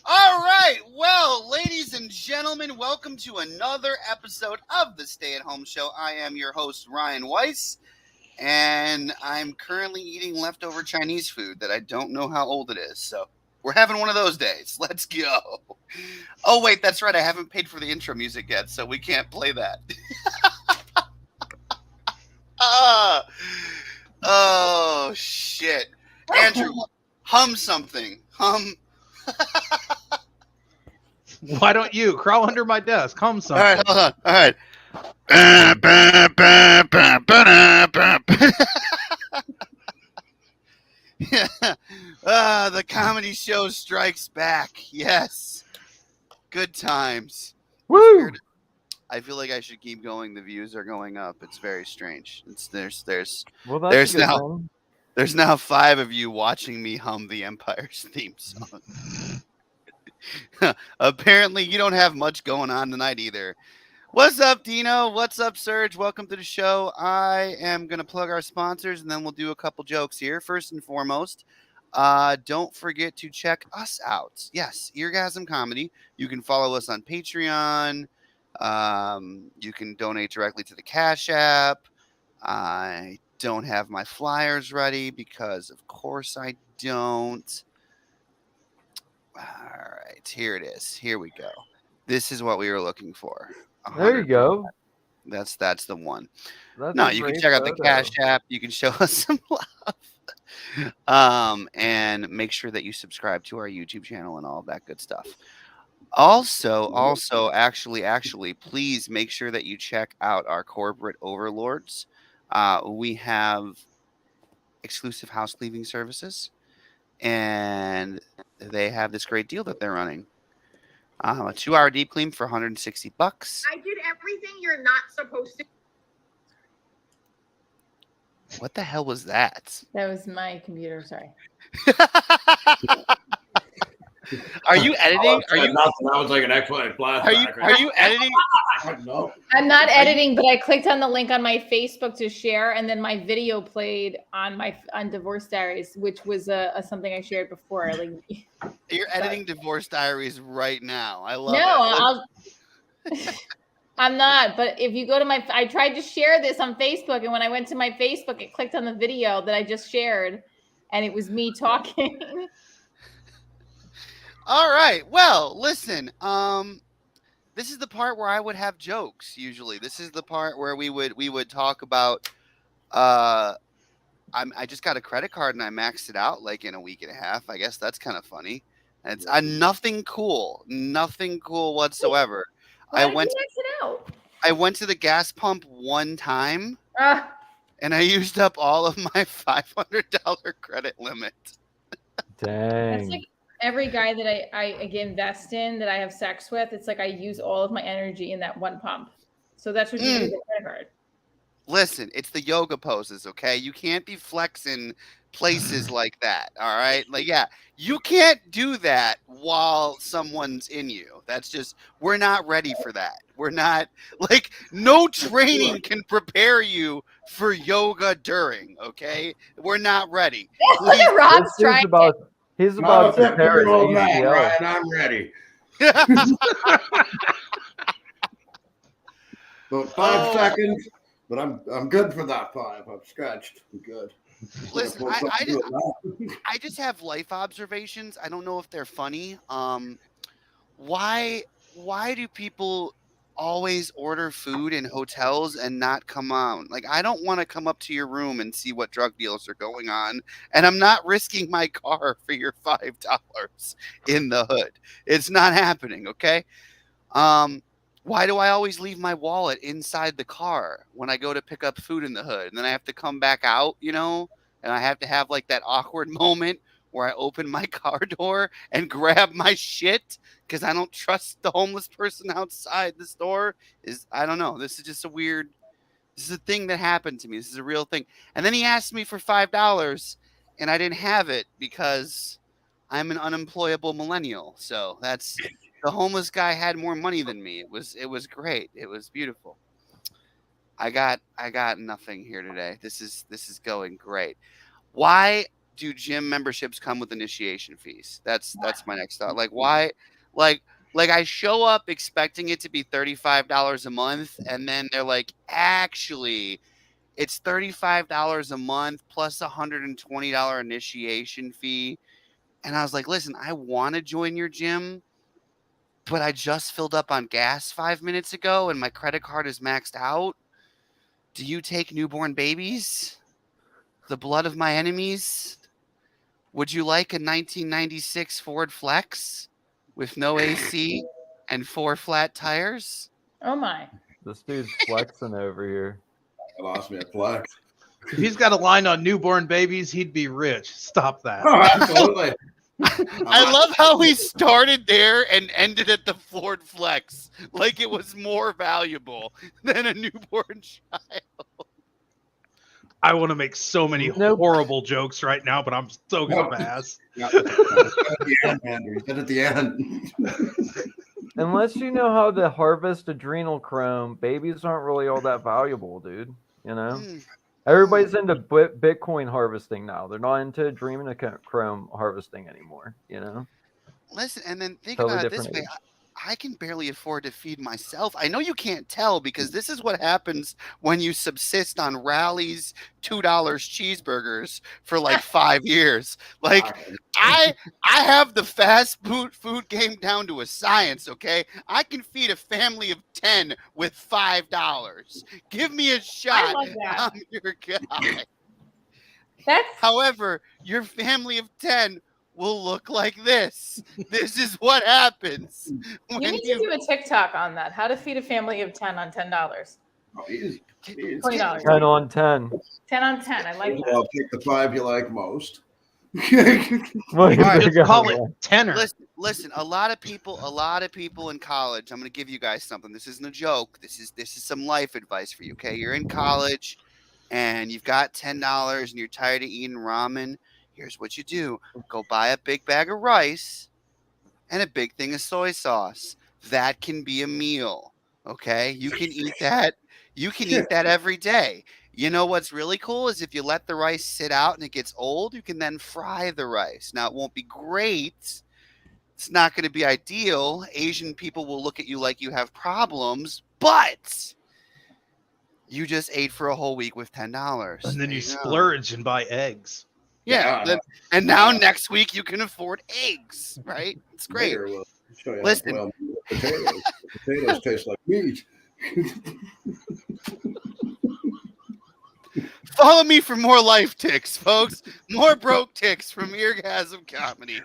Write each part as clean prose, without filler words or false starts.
All right. Well, ladies and gentlemen, welcome to another episode of the Stay at Home Show. I am your host, Ryan Weiss, and I'm currently eating leftover Chinese food that I don't know how old it is. So we're having one of those days. Let's go. Oh, wait, that's right. I haven't paid for the intro music yet, so we can't play that. Ah, oh, shit. Andrew, hum something. Hum. Why don't you crawl under my desk? Hum All right, something. hold on. All right. Yeah. The comedy show strikes back. Yes. Good times. It's Woo! weird. I feel like I should keep going. The views are going up. It's very strange. Well, that's There's a good now thing. there's now 5 of you watching me hum the Empire's theme song. Apparently you don't have much going on tonight either. What's up, Dino? What's up, Serge? Welcome to the show. I am going to plug our sponsors and then we'll do a couple jokes here. First and foremost, don't forget to check us out. Yes, Eargasm Comedy. You can follow us on Patreon. You can donate directly to the Cash App. I don't have my flyers ready because, of course, I don't. All right, here it is. Here we go. This is what we were looking for. There you 100%. go. That's the one. That's No, a you can great check out the photo. Cash App. You can show us some love. And make sure that you subscribe to our YouTube channel and all of that good stuff. Also, actually, please make sure that you check out our corporate overlords. We have exclusive house cleaning services, and they have this great deal that they're running. A 2-hour deep clean for $160. I did everything you're not supposed to. What the hell was that? That was my computer. Sorry. Are you editing? Are you Nothing. That was like an excellent flashback. are you editing? No. I'm not editing, but I clicked on the link on my Facebook to share, and then my video played on Divorce Diaries, which was something I shared before. Like, You're editing Divorce Diaries right now. I love no, it. I'm not. But if you go to I tried to share this on Facebook, and when I went to my Facebook, it clicked on the video that I just shared, and it was me talking. All right. Well, listen. This is the part where I would have jokes. Usually, this is the part where we would talk about. I just got a credit card and I maxed it out like in a week and a half. I guess that's kind of funny. It's nothing cool whatsoever. Why did you max it out? I went to the gas pump one time Ah, and I used up all of my $500 credit limit. Dang. that's like every guy that I invest in that I have sex with. It's like I use all of my energy in that one pump. So that's what you do with a credit card. Listen, it's the yoga poses, okay? You can't be flexing places like that, all right? Like, yeah, you can't do that while someone's in you. That's just, we're not ready for that. We're not, like, no training can prepare you for yoga during, okay? We're not ready. Look at Rob's trying. He's I'm about a to prepare his 50-year-old man, ACL. Ryan. I'm ready. About 5 seconds, but I'm good for that 5. I'm scratched. I'm good. Listen, I just have life observations. I don't know if they're funny. Why do people always order food in hotels and not come on? Like, I don't want to come up to your room and see what drug deals are going on, and I'm not risking my car for your $5 in the hood. It's not happening, okay? Why do I always leave my wallet inside the car when I go to pick up food in the hood? And then I have to come back out, and I have to have like that awkward moment where I open my car door and grab my shit because I don't trust the homeless person outside the store. I don't know. This is just this is a thing that happened to me. This is a real thing. And then he asked me for $5 and I didn't have it because I'm an unemployable millennial. So the homeless guy had more money than me. It was great. It was beautiful. I got nothing here today. This is going great. Why do gym memberships come with initiation fees? That's my next thought. Like why? Like I show up expecting it to be $35 a month, and then they're like, actually, it's $35 a month plus a $120 initiation fee. And I was like, listen, I want to join your gym, but I just filled up on gas 5 minutes ago and my credit card is maxed out. Do you take newborn babies? The blood of my enemies? Would you like a 1996 Ford Flex with no AC and 4 flat tires? Oh my. This dude's flexing over here. I lost me a flex. If he's got a line on newborn babies, he'd be rich. Stop that. Oh, absolutely. I love how he started there and ended at the Ford Flex, like it was more valuable than a newborn child. I want to make so many horrible jokes right now, but I'm so gonna pass. Yeah. At the end, Andrew. Said at the end. Unless you know how to harvest adrenochrome, babies aren't really all that valuable, dude. You know? Everybody's into Bitcoin harvesting now. They're not into adrenochrome harvesting anymore, you know? Listen, and then think Totally about it this different way. age. I can barely afford to feed myself. I know you can't tell because this is what happens when you subsist on Rally's $2 cheeseburgers for like 5 years. Like I have the fast food game down to a science, okay? I can feed a family of 10 with $5. Give me a shot. love that. I'm your guy. That's However, your family of 10 will look like this. This is what happens. you when need to do a TikTok on that. How to feed a family of 10 on $10. Oh, easy. Easy. $20. 10 on 10. 10 on 10. I like that. I'll pick the 5 you like most. Well, All right, just call it tenor. Listen, a lot of people in college, I'm going to give you guys something. This isn't a joke. This is some life advice for you, okay? You're in college and you've got $10 and you're tired of eating ramen. Here's what you do. Go buy a big bag of rice and a big thing of soy sauce. That can be a meal, okay? You can eat that. You can eat that every day. You know what's really cool is if you let the rice sit out and it gets old, you can then fry the rice. Now, it won't be great. It's not going to be ideal. Asian people will look at you like you have problems, but you just ate for a whole week with $10. And then you There go. splurge and buy eggs. Yeah. And now next week you can afford eggs, right? It's great. Later we'll show you how Listen. well potatoes. Potatoes taste like meat. Follow me for more life ticks, folks. More broke ticks from Eargasm Comedy.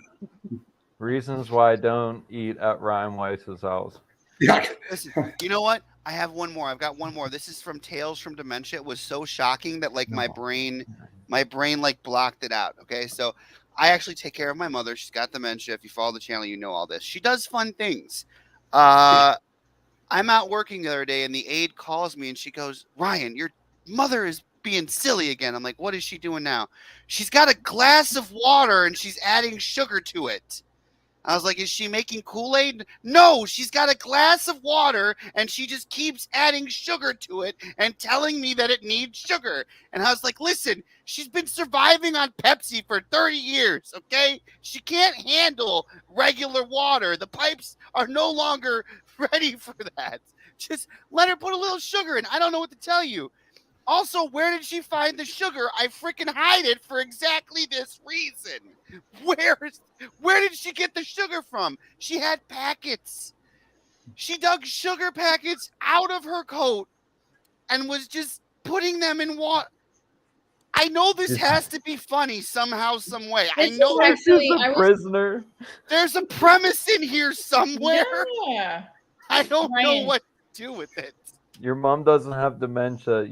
Reasons why I don't eat at Ryan Weiss's house. Yeah. Listen, you know what? I have one more. I've got one more. This is from Tales from Dementia. It was so shocking that like my brain like blocked it out. Okay, so I actually take care of my mother. She's got dementia. If you follow the channel, you know all this. She does fun things. I'm out working the other day, and the aide calls me, and she goes, "Ryan, your mother is being silly again." I'm like, "What is she doing now?" "She's got a glass of water, and she's adding sugar to it." I was like, "Is she making Kool-Aid?" "No, she's got a glass of water and she just keeps adding sugar to it and telling me that it needs sugar." And I was like, "Listen, she's been surviving on Pepsi for 30 years, okay? She can't handle regular water. The pipes are no longer ready for that. Just let her put a little sugar in. I don't know what to tell you." Also, where did she find the sugar? I freaking hide it for exactly this reason. Where did she get the sugar from? She had packets. She dug sugar packets out of her coat and was just putting them in water. I know this has to be funny somehow, some way. I know Prisoner. There's a premise in here somewhere. Yeah. I don't know what to do with it. Your mom doesn't have dementia.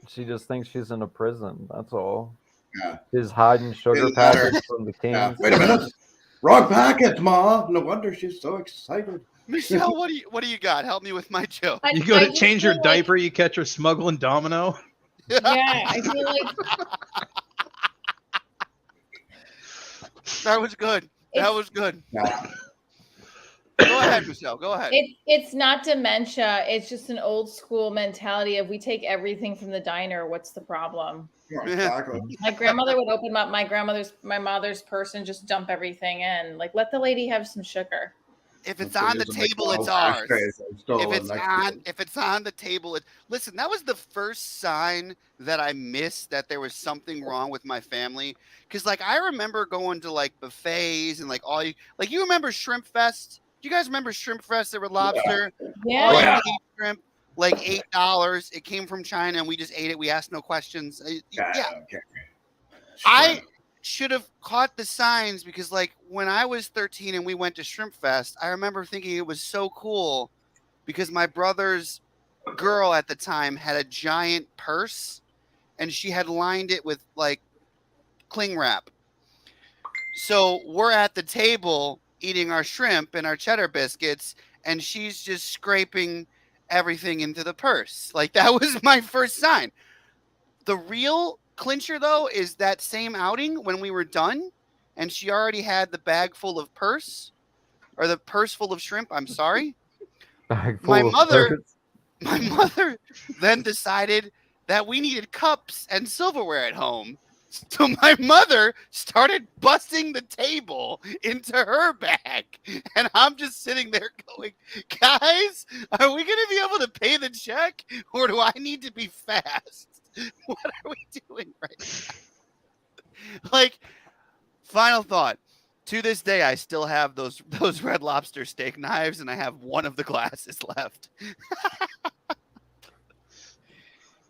She just thinks she's in a prison. That's all. Yeah. She's hiding sugar packets from the kings. Yeah. Wait a minute. Wrong packet, Ma. No wonder she's so excited. Michelle, what do you got? Help me with my joke. You go to change your diaper, you catch her smuggling Domino. Yeah, I feel like that was good. That was good. Yeah. Go ahead, Michelle. Go ahead. It's not dementia. It's just an old school mentality of we take everything from the diner. What's the problem? Yeah, exactly. My grandmother would open up my mother's purse and just dump everything in. Like, let the lady have some sugar. If it's So on the using table, it's McDonald's ours. ashtrays and stolen If it's on the table, listen. That was the first sign that I missed that there was something wrong with my family. Because like I remember going to like buffets and like you remember Shrimp Fest. Do you guys remember Shrimp Fest at Red Lobster? Yeah. All you could eat shrimp, like $8. It came from China, and we just ate it. We asked no questions. Yeah, Okay. I should have caught the signs because like when I was 13 and we went to Shrimp Fest, I remember thinking it was so cool because my brother's girl at the time had a giant purse and she had lined it with like cling wrap. So we're at the table eating our shrimp and our cheddar biscuits and she's just scraping everything into the purse. Like that was my first sign. The real clincher, though, is that same outing when we were done and she already had the bag full of purse or the purse full of shrimp. I'm sorry. Bag My full of mother, birds. my mother then decided that we needed cups and silverware at home. So my mother started busting the table into her bag. And I'm just sitting there going, guys, are we going to be able to pay the check or do I need to be fast? What are we doing right now? Like, final thought. To this day, I still have those Red Lobster steak knives, and I have one of the glasses left.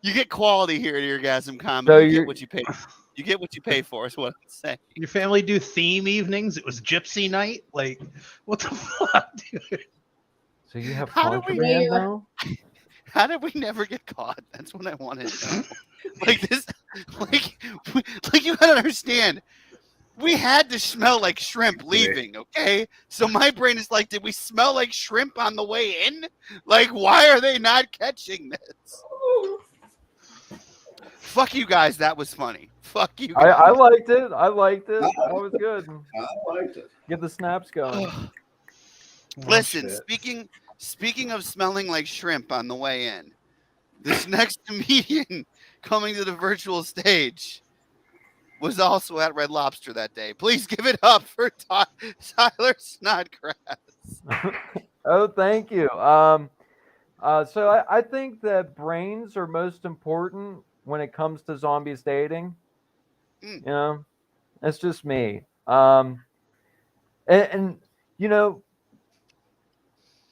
You get quality here at Eargasm Comedy. So you you're- get what you pay. You get what you pay for. Is what I'm saying. Your family do theme evenings? It was Gypsy night? Like, what the fuck, dude? So you have How do we- contraband now? How did we never get caught? That's what I wanted to know. Like this, like you gotta understand. We had to smell like shrimp leaving, okay? So my brain is like, did we smell like shrimp on the way in? Like, why are they not catching this? Fuck you guys, that was funny. Fuck you guys. I liked it. I liked it. That was good. I liked it. Get the snaps going. Listen, shit. speaking of smelling like shrimp on the way in, this next comedian coming to the virtual stage was also at Red Lobster that day. Please give it up for Tyler Snodgrass. Oh, thank you. So I think that brains are most important when it comes to zombies dating. You know, that's just me. And you know,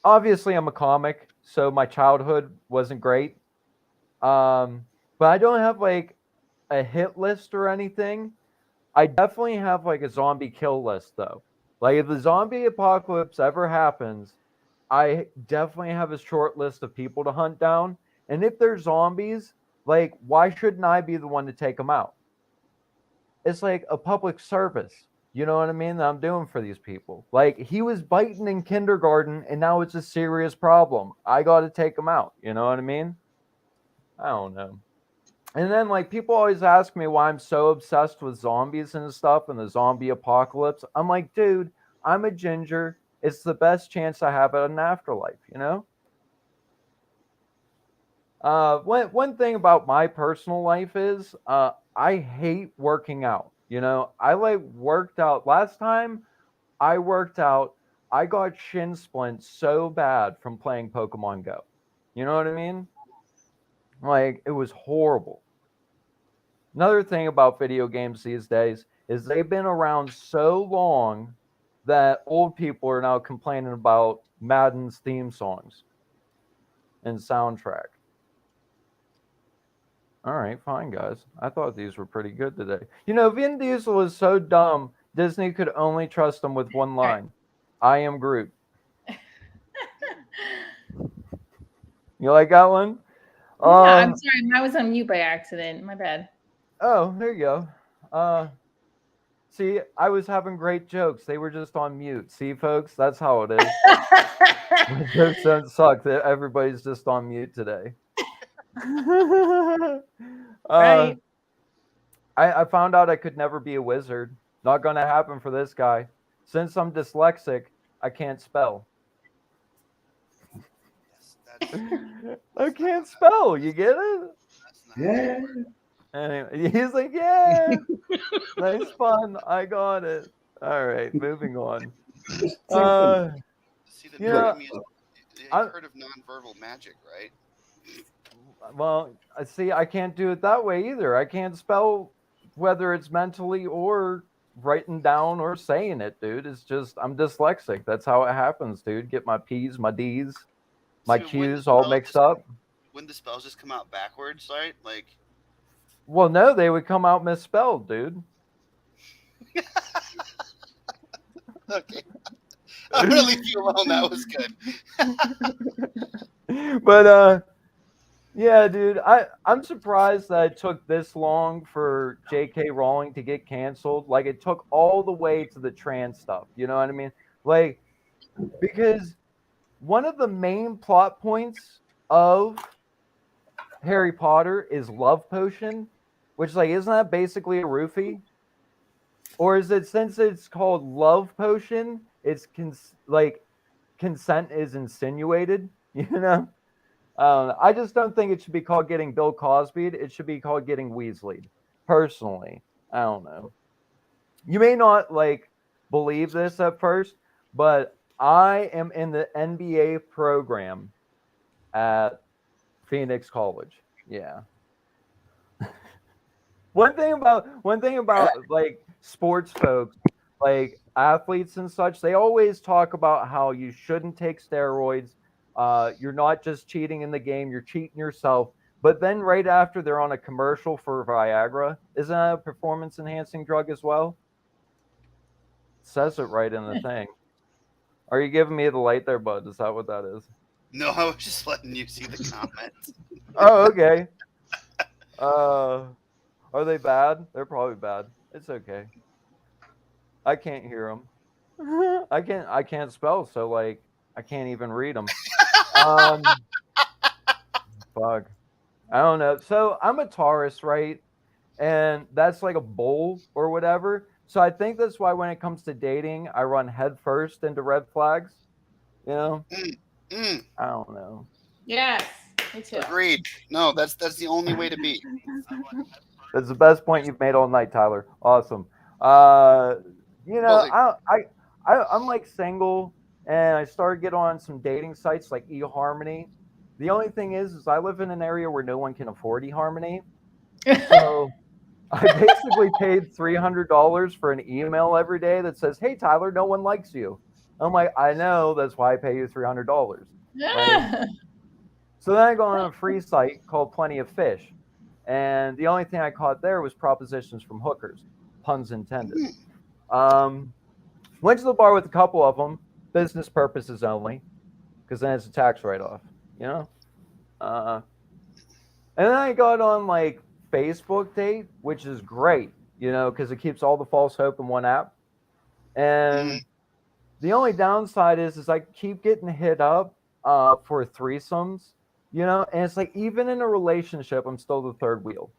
obviously I'm a comic, so my childhood wasn't great. But I don't have like a hit list or anything. I definitely have like a zombie kill list though. Like if the zombie apocalypse ever happens, I definitely have a short list of people to hunt down. And if they're zombies, like why shouldn't I be the one to take them out? It's like a public service. You know what I mean? That I'm doing for these people. Like he was biting in kindergarten and now it's a serious problem. I got to take him out. You know what I mean? I don't know. And then like people always ask me why I'm so obsessed with zombies and stuff and the zombie apocalypse. I'm like, dude, I'm a ginger. It's the best chance I have at an afterlife, you know? One thing about my personal life is I hate working out. You know, I like worked out. Last time I worked out, I got shin splints so bad from playing Pokemon Go. You know what I mean? Like it was horrible. Another thing about video games these days is they've been around so long that old people are now complaining about Madden's theme songs and soundtrack. All right, fine, guys. I thought these were pretty good today. You know, Vin Diesel is so dumb, Disney could only trust him with one line. I am Groot. You like that one? Yeah, I'm sorry. I was on mute by accident. My bad. Oh, there you go. See, I was having great jokes. They were just on mute. See, folks, that's how it is. My jokes don't suck. Everybody's just on mute today. Right. I found out I could never be a wizard. Not going to happen for this guy. Since I'm dyslexic, I can't spell. I can't spell. You get it? Yeah. Anyway, he's like, yeah, nice fun. I got it. All right, moving on. See, the You know, epitome is you've I, heard of nonverbal magic, right? well, I see. I can't do it that way either. I can't spell whether it's mentally or writing down or saying it, dude. It's just I'm dyslexic. That's how it happens, dude. Get my P's, my D's, my See, when the Q's all spells mixed just up. when the spells just come out backwards, right? Like, Well, no, they would come out misspelled, dude. okay, I'm gonna leave you alone. That was good. But yeah, dude, I'm surprised that it took this long for J.K. Rowling to get canceled. Like it took all the way to the trans stuff. You know what I mean? Like because one of the main plot points of Harry Potter is love potion, which like isn't that basically a roofie? Or is it since it's called love potion, it's like consent is insinuated, you know? I just don't think it should be called getting Bill Cosby. It should be called getting Weasleyed. Personally, I don't know. You may not like believe this at first, but I am in the NBA program at Phoenix College. Yeah. One thing about like sports folks, like athletes and such, they always talk about how you shouldn't take steroids. You're not just cheating in the game, you're cheating yourself. But then right after they're on a commercial for Viagra, isn't that a performance enhancing drug as well? It says it right in the thing. Are you giving me the light there, bud? Is that what that is? No, I was just letting you see the comments. Oh, okay. Are they bad? They're probably bad. It's okay. I can't hear them. I can't spell, so like I can't even read them. Um, fuck. I don't know. So I'm a Taurus, right? And that's like a bull or whatever. So I think that's why when it comes to dating, I run headfirst into red flags. You know? I don't know. Yes, me too. Agreed. No, that's the only way to be. That's the best point you've made all night, Tyler. Awesome. You know, I'm like single, and I started getting on some dating sites like eHarmony. The only thing is I live in an area where no one can afford eHarmony, so I basically paid $300 for an email every day that says, "Hey, Tyler, no one likes you." I'm like, I know, that's why I pay you $300. Right? So then I go on a free site called Plenty of Fish. And the only thing I caught there was propositions from hookers, puns intended. Went to the bar with a couple of them, business purposes only, because then it's a tax write-off, you know? And then I got on like Facebook Date, which is great, you know, because it keeps all the false hope in one app. And the only downside is I keep getting hit up for threesomes, you know, and it's like even in a relationship, I'm still the third wheel.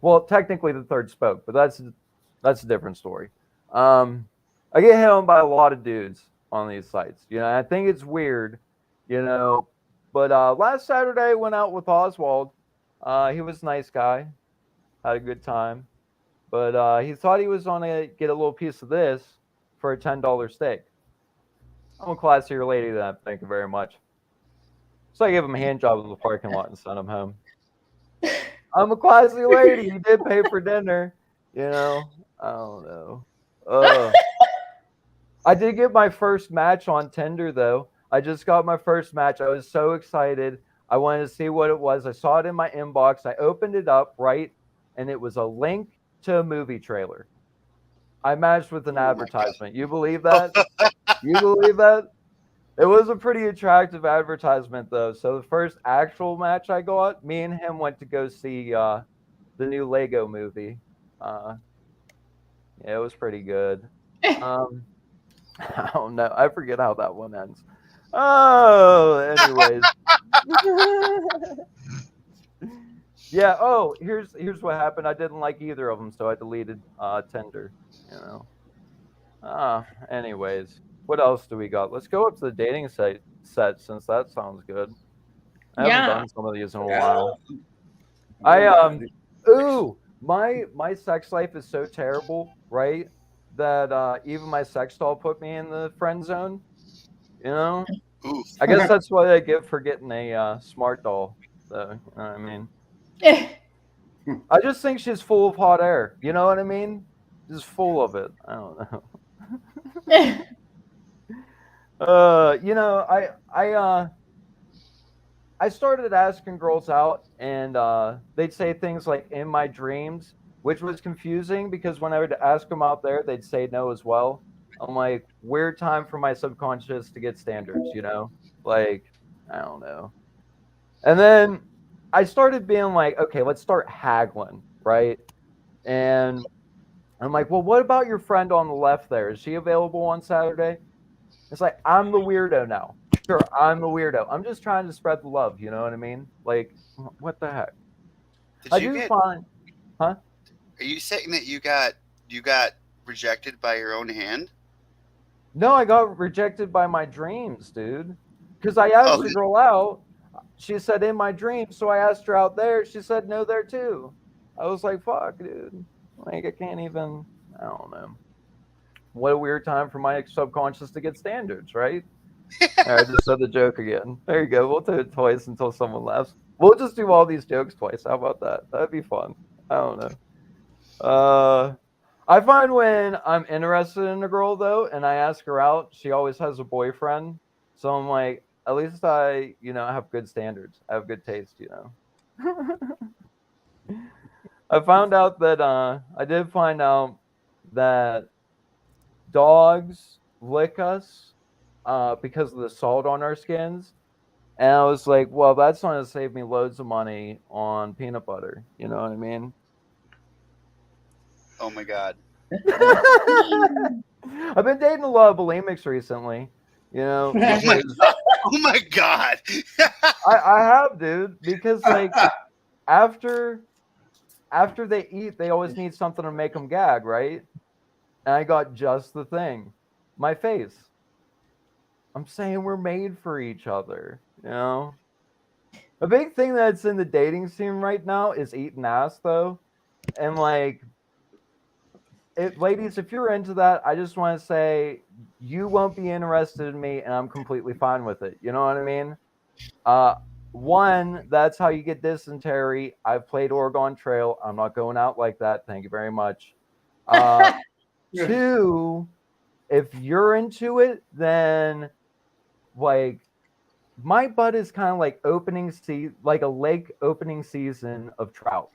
Well, technically the third spoke, but that's a different story. I get hit on by a lot of dudes on these sites, you know. I think it's weird, you know. But last Saturday, I went out with Oswald. He was a nice guy, had a good time, but he thought he was gonna get a little piece of this for a $10 steak. I'm a classier lady than that. Thank you very much. So I gave him a hand job in the parking lot and sent him home. I'm a classy lady. He did pay for dinner. You know, I don't know. I did get my first match on Tinder, though. I just got my first match. I was so excited. I wanted to see what it was. I saw it in my inbox. I opened it up, right? And it was a link to a movie trailer. I matched with an advertisement. You believe that? You believe that? It was a pretty attractive advertisement, though. So the first actual match I got, me and him went to go see the new Lego movie. Yeah, it was pretty good. I don't know. I forget how that one ends. Oh, anyways. Yeah. Oh, here's what happened. I didn't like either of them, so I deleted Tinder. You know. Anyways, What else do we got? Let's go up to the dating set since that sounds good. I haven't Yeah. done some of these in a while. My sex life is so terrible, right? That even my sex doll put me in the friend zone. You know, Oof. I guess that's what I get for getting a smart doll. Though, you know what I mean, I just think she's full of hot air. You know what I mean? Just full of it. I don't know. You know, I started asking girls out, and they'd say things like "in my dreams," which was confusing because when I would ask them out there, they'd say no as well. I'm like, weird time for my subconscious to get standards, you know? Like, I don't know. And then I started being like, okay, let's start haggling, right? And I'm like, well, what about your friend on the left there? Is she available on Saturday? It's like, I'm the weirdo now. Sure, I'm the weirdo. I'm just trying to spread the love, you know what I mean? Like, what the heck? Did I you do get? find, huh? Are you saying that you got rejected by your own hand? No, I got rejected by my dreams, dude. Because I asked Oh, the girl out. She said in my dreams. So I asked her out there. She said no there too. I was like, fuck, dude. Like, I can't even, I don't know. What a weird time for my subconscious to get standards, right? I just said the joke again. There you go. We'll do it twice until someone laughs. We'll just do all these jokes twice. How about that? That'd be fun. I don't know. I find when I'm interested in a girl though, and I ask her out, she always has a boyfriend. So I'm like, at least I, have good standards. I have good taste, I found out that I did find out that dogs lick us because of the salt on our skins. And I was like, well, that's going to save me loads of money on peanut butter. You know what I mean? oh my God. I've been dating a lot of bulimics recently, Oh my because God. Oh my God. I have, dude, because like after they eat, they always need something to make them gag, right? And I got just the thing, my face. I'm saying we're made for each other, A big thing that's in the dating scene right now is eating ass, though, and like ladies, if you're into that, I just want to say you won't be interested in me, and I'm completely fine with it. You know what I mean? One, that's how you get dysentery. I've played Oregon Trail. I'm not going out like that. Thank you very much. Two, if you're into it, then like my butt is kind of like like a lake opening season of trout.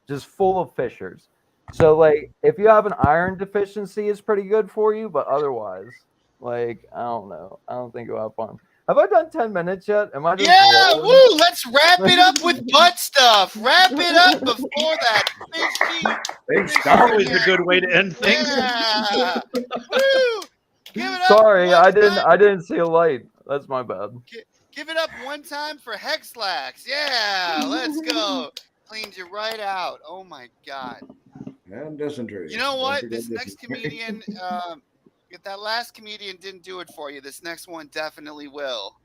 Just full of fissures. So like if you have an iron deficiency, it's pretty good for you, but otherwise, like I don't know. I don't think you'll have fun. Have I done 10 minutes yet? Am I just Yeah, rolling? woo! Let's wrap it up with butt stuff. Wrap it up before that fishy. Always a good way to end things. Yeah. Woo! Give it up. Sorry, one I time. didn't see a light. That's my bad. Give it up one time for Hexlax. Yeah, let's go. Cleans you right out. Oh my God. And dysentery. You know Don't what? forget This next dysentery. comedian, if that last comedian didn't do it for you, this next one definitely will.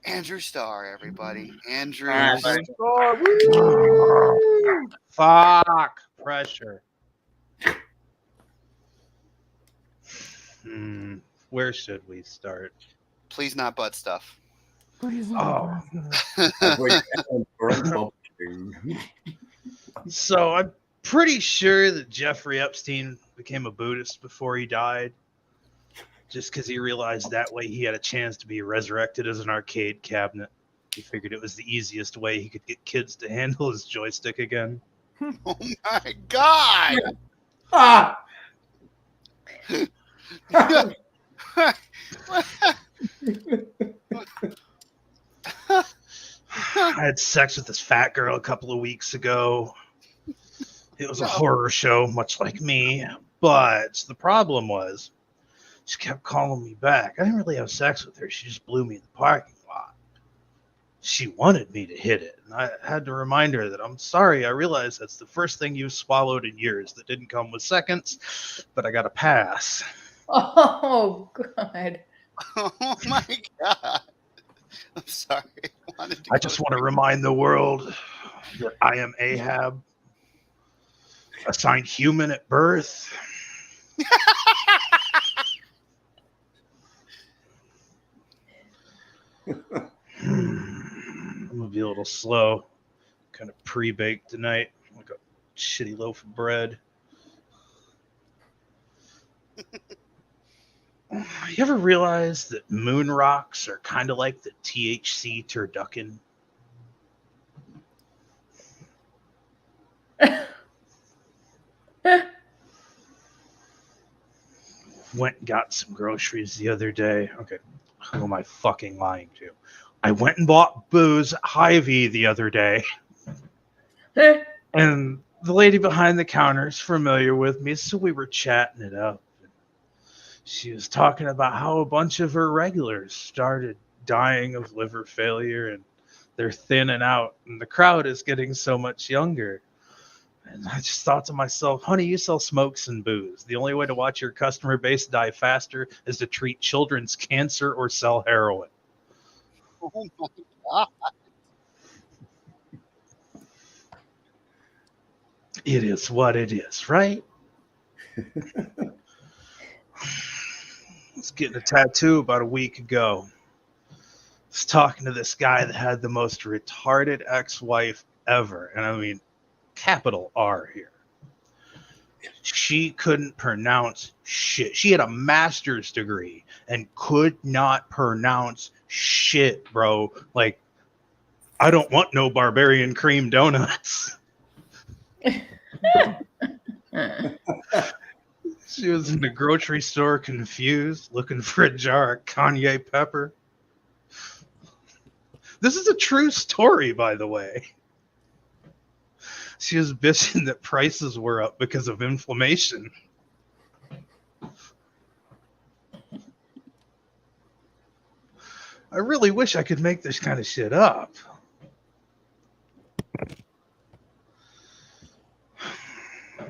Andrew Starr, everybody. Andrew. Fuck pressure. Where should we start? Please not butt stuff. Oh. Oh. So I'm pretty sure that Jeffrey Epstein became a Buddhist before he died, just because he realized that way he had a chance to be resurrected as an arcade cabinet. He figured it was the easiest way he could get kids to handle his joystick again. Oh my God! Ah! I had sex with this fat girl a couple of weeks ago. It was a horror show, much like me. But the problem was, she kept calling me back. I didn't really have sex with her. She just blew me in the parking lot. She wanted me to hit it. And I had to remind her that I'm sorry. I realize that's the first thing you've swallowed in years that didn't come with seconds, but I got a pass. Oh God. Oh my god. I'm sorry. I just want to remind the world that I am Ahab, assigned human at birth. I'm gonna be a little slow, kind of pre-baked tonight, like a shitty loaf of bread. You ever realize that moon rocks are kind of like the THC turducken? Went and got some groceries the other day. Okay, who am I fucking lying to? I went and bought booze at Hy-Vee the other day. And the lady behind the counter is familiar with me, so we were chatting it up. She was talking about how a bunch of her regulars started dying of liver failure and they're thinning out, and the crowd is getting so much younger. And I just thought to myself, honey, you sell smokes and booze. The only way to watch your customer base die faster is to treat children's cancer or sell heroin. Oh my god. It is what it is, right? I was getting a tattoo about a week ago. I was talking to this guy that had the most retarded ex-wife ever. And I mean, capital R here. She couldn't pronounce shit. She had a master's degree and could not pronounce shit, bro. Like, I don't want no barbarian cream donuts. She was in the grocery store confused, looking for a jar of Kanye pepper. This is a true story, by the way. She was bitching that prices were up because of inflammation. I really wish I could make this kind of shit up.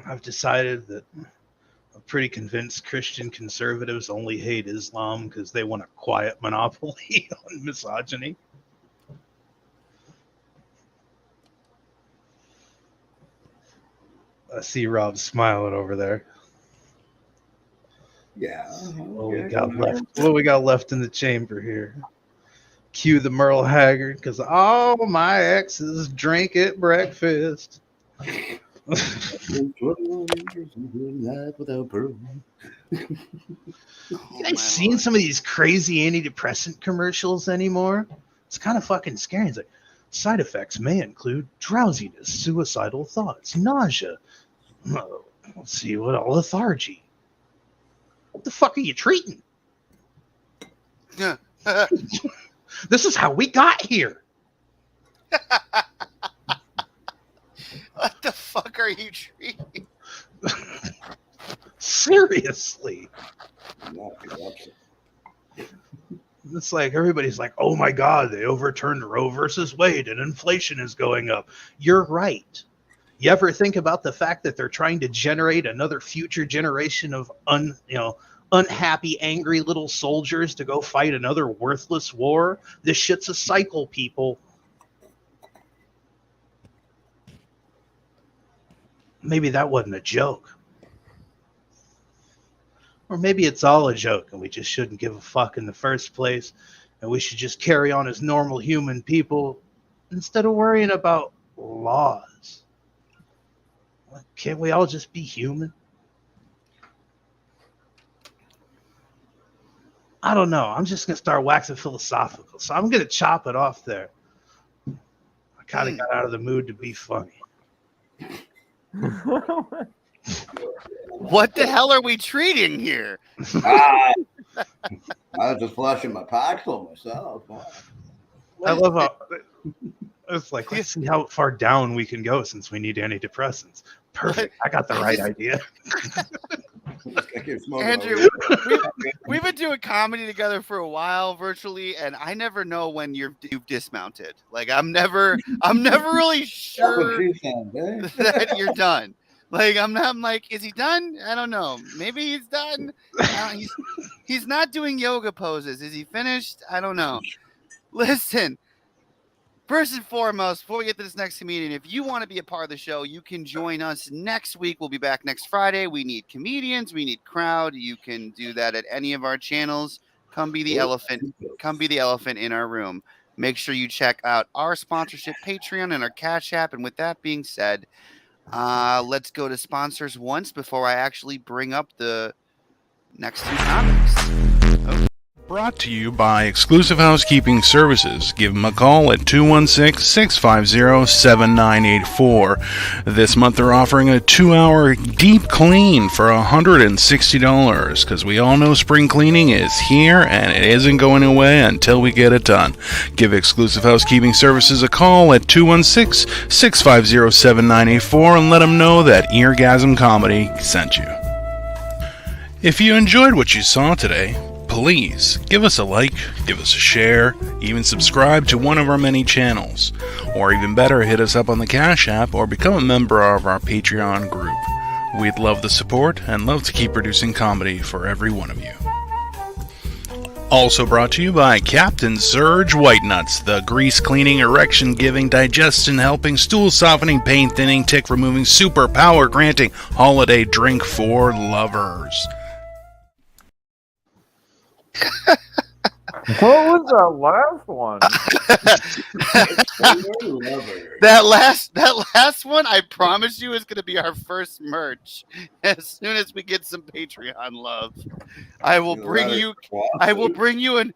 I've decided that I'm pretty convinced Christian conservatives only hate Islam because they want a quiet monopoly on misogyny. I see Rob smiling over there. Yeah. What we got left? What we got left in the chamber here? Cue the Merle Haggard because all my exes drink at breakfast. You guys seen some of these crazy antidepressant commercials anymore? It's kind of fucking scary. It's like side effects may include drowsiness, suicidal thoughts, nausea. Let's see what all lethargy. What the fuck are you treating? This is how we got here. What the fuck are you treating? Seriously. It's like everybody's like, oh my God, they overturned Roe versus Wade and inflation is going up. You're right. You ever think about the fact that they're trying to generate another future generation of unhappy, angry little soldiers to go fight another worthless war? This shit's a cycle, people. Maybe that wasn't a joke. Or maybe it's all a joke and we just shouldn't give a fuck in the first place and we should just carry on as normal human people instead of worrying about laws. Can't we all just be human? I don't know. I'm just going to start waxing philosophical. So I'm going to chop it off there. I kind of got out of the mood to be funny. What the hell are we treating here? I was just flashing my Paxil myself. I love how it's like, let's see how far down we can go since we need antidepressants. Perfect. I got the right idea. Andrew, we've been doing comedy together for a while virtually, and I never know when you've dismounted. Like I'm never really sure that you're done. Like I'm like, is he done? I don't know. Maybe he's done. He's not doing yoga poses. Is he finished? I don't know. Listen, first and foremost, before we get to this next comedian, if you want to be a part of the show, you can join us next week. We'll be back next Friday. We need comedians. We need crowd. You can do that at any of our channels. Come be the elephant. Come be the elephant in our room. Make sure you check out our sponsorship Patreon and our Cash App. And with that being said, let's go to sponsors once before I actually bring up the next two topics. Brought to you by Exclusive Housekeeping Services. Give them a call at 216-650-7984. This month they're offering a 2-hour deep clean for $160 because we all know spring cleaning is here and it isn't going away until we get it done. Give Exclusive Housekeeping Services a call at 216-650-7984 and let them know that Eargasm Comedy sent you. If you enjoyed what you saw today, please give us a like, give us a share, even subscribe to one of our many channels. Or even better, hit us up on the Cash App or become a member of our Patreon group. We'd love the support and love to keep producing comedy for every one of you. Also brought to you by Captain Surge White Nuts, the grease cleaning, erection giving, digestion helping, stool softening, pain thinning, tick removing, super power granting holiday drink for lovers. What was that last one? that last one, I promise you, is going to be our first merch. As soon as we get some Patreon love, I will bring you an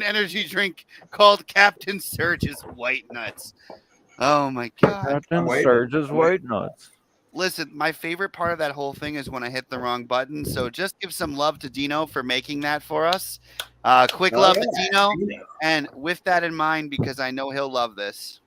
energy drink called Captain Surge's White Nuts. Oh my God! Captain Surge's White Nuts. Listen, my favorite part of that whole thing is when I hit the wrong button. So just give some love to Dino for making that for us. Quick love to Dino. And with that in mind, because I know he'll love this.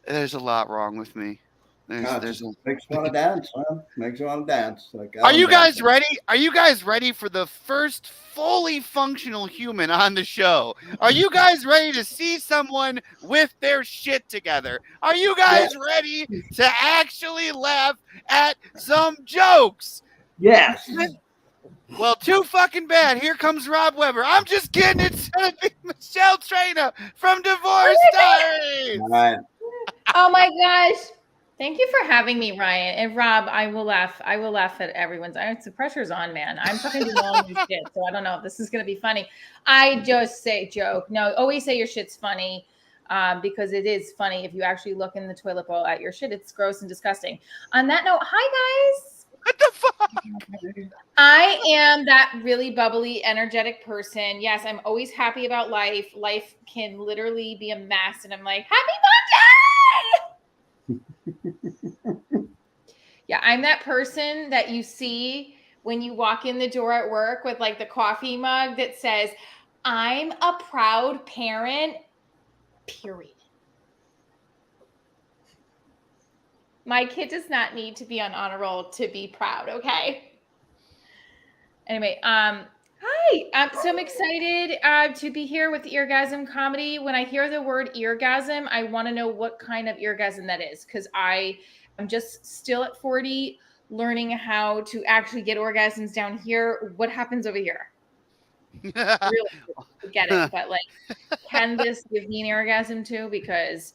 There's a lot wrong with me. Makes you want to dance, man. Makes you want to dance. Like, are you guys ready? Are you guys ready for the first fully functional human on the show? Are you guys ready to see someone with their shit together? Are you guys ready to actually laugh at some jokes? Yes. Well, too fucking bad. Here comes Rob Weber. I'm just kidding. It's gonna be Michelle Traina from Divorce Diaries. Oh my gosh. Thank you for having me, Ryan. And Rob, I will laugh at everyone's. The pressure's on, man. I'm fucking doing all new shit, so I don't know if this is going to be funny. I just say joke. No, always say your shit's funny because it is funny. If you actually look in the toilet bowl at your shit, it's gross and disgusting. On that note, hi, guys. What the fuck? I am that really bubbly, energetic person. Yes, I'm always happy about life. Life can literally be a mess, and I'm like, happy Monday! Yeah, I'm that person that you see when you walk in the door at work with like the coffee mug that says, I'm a proud parent, period. My kid does not need to be on honor roll to be proud, okay? Anyway, hi. So I'm excited to be here with Eargasm Comedy. When I hear the word eargasm, I want to know what kind of eargasm that is because I'm just still at 40 learning how to actually get orgasms down here. What happens over here? Really get it, but like, can this give me an orgasm too? Because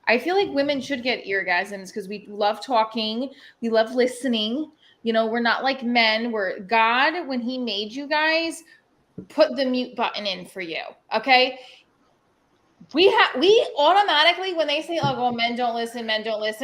I feel like women should get orgasms because we love talking, we love listening. You know, we're not like men. Where God, when He made you guys, put the mute button in for you. Okay. We automatically, when they say, oh, men don't listen.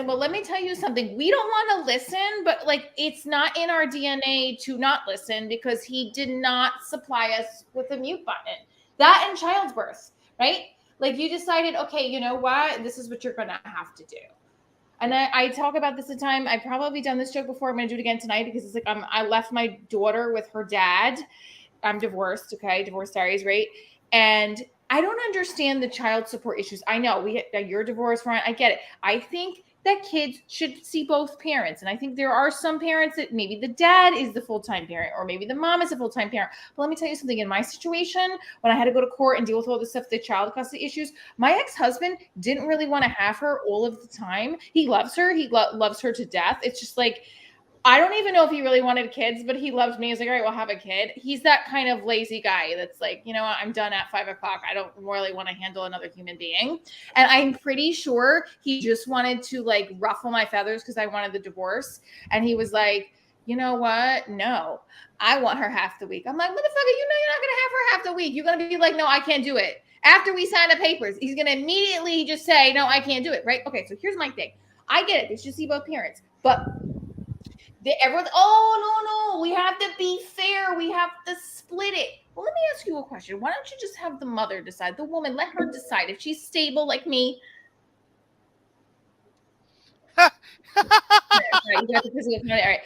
Well, let me tell you something. We don't want to listen, but like, it's not in our DNA to not listen because He did not supply us with a mute button. That and childbirth, right? Like you decided, okay, you know what? This is what you're going to have to do. And I talk about this at the time. I've probably done this joke before. I'm going to do it again tonight because it's like I left my daughter with her dad. I'm divorced, okay? Divorce Diaries, right? And I don't understand the child support issues. I know you're divorced, Ryan. I get it. I think that kids should see both parents. And I think there are some parents that maybe the dad is the full-time parent or maybe the mom is a full-time parent. But let me tell you something. In my situation, when I had to go to court and deal with all this stuff, the child custody issues, my ex-husband didn't really want to have her all of the time. He loves her. He loves her to death. It's just like, I don't even know if he really wanted kids, but he loved me. He's like, all right, we'll have a kid. He's that kind of lazy guy that's like, you know what, I'm done at 5 o'clock. I don't really want to handle another human being. And I'm pretty sure he just wanted to like ruffle my feathers because I wanted the divorce. And he was like, you know what? No, I want her half the week. I'm like, motherfucker, you know you're not going to have her half the week. You're going to be like, no, I can't do it. After we sign the papers, he's going to immediately just say, no, I can't do it, right? Okay, so here's my thing. I get it. They should see both parents. But everyone, oh, no, we have to be fair. We have to split it. Well, let me ask you a question. Why don't you just have the mother decide, the woman, let her decide if she's stable like me. All right.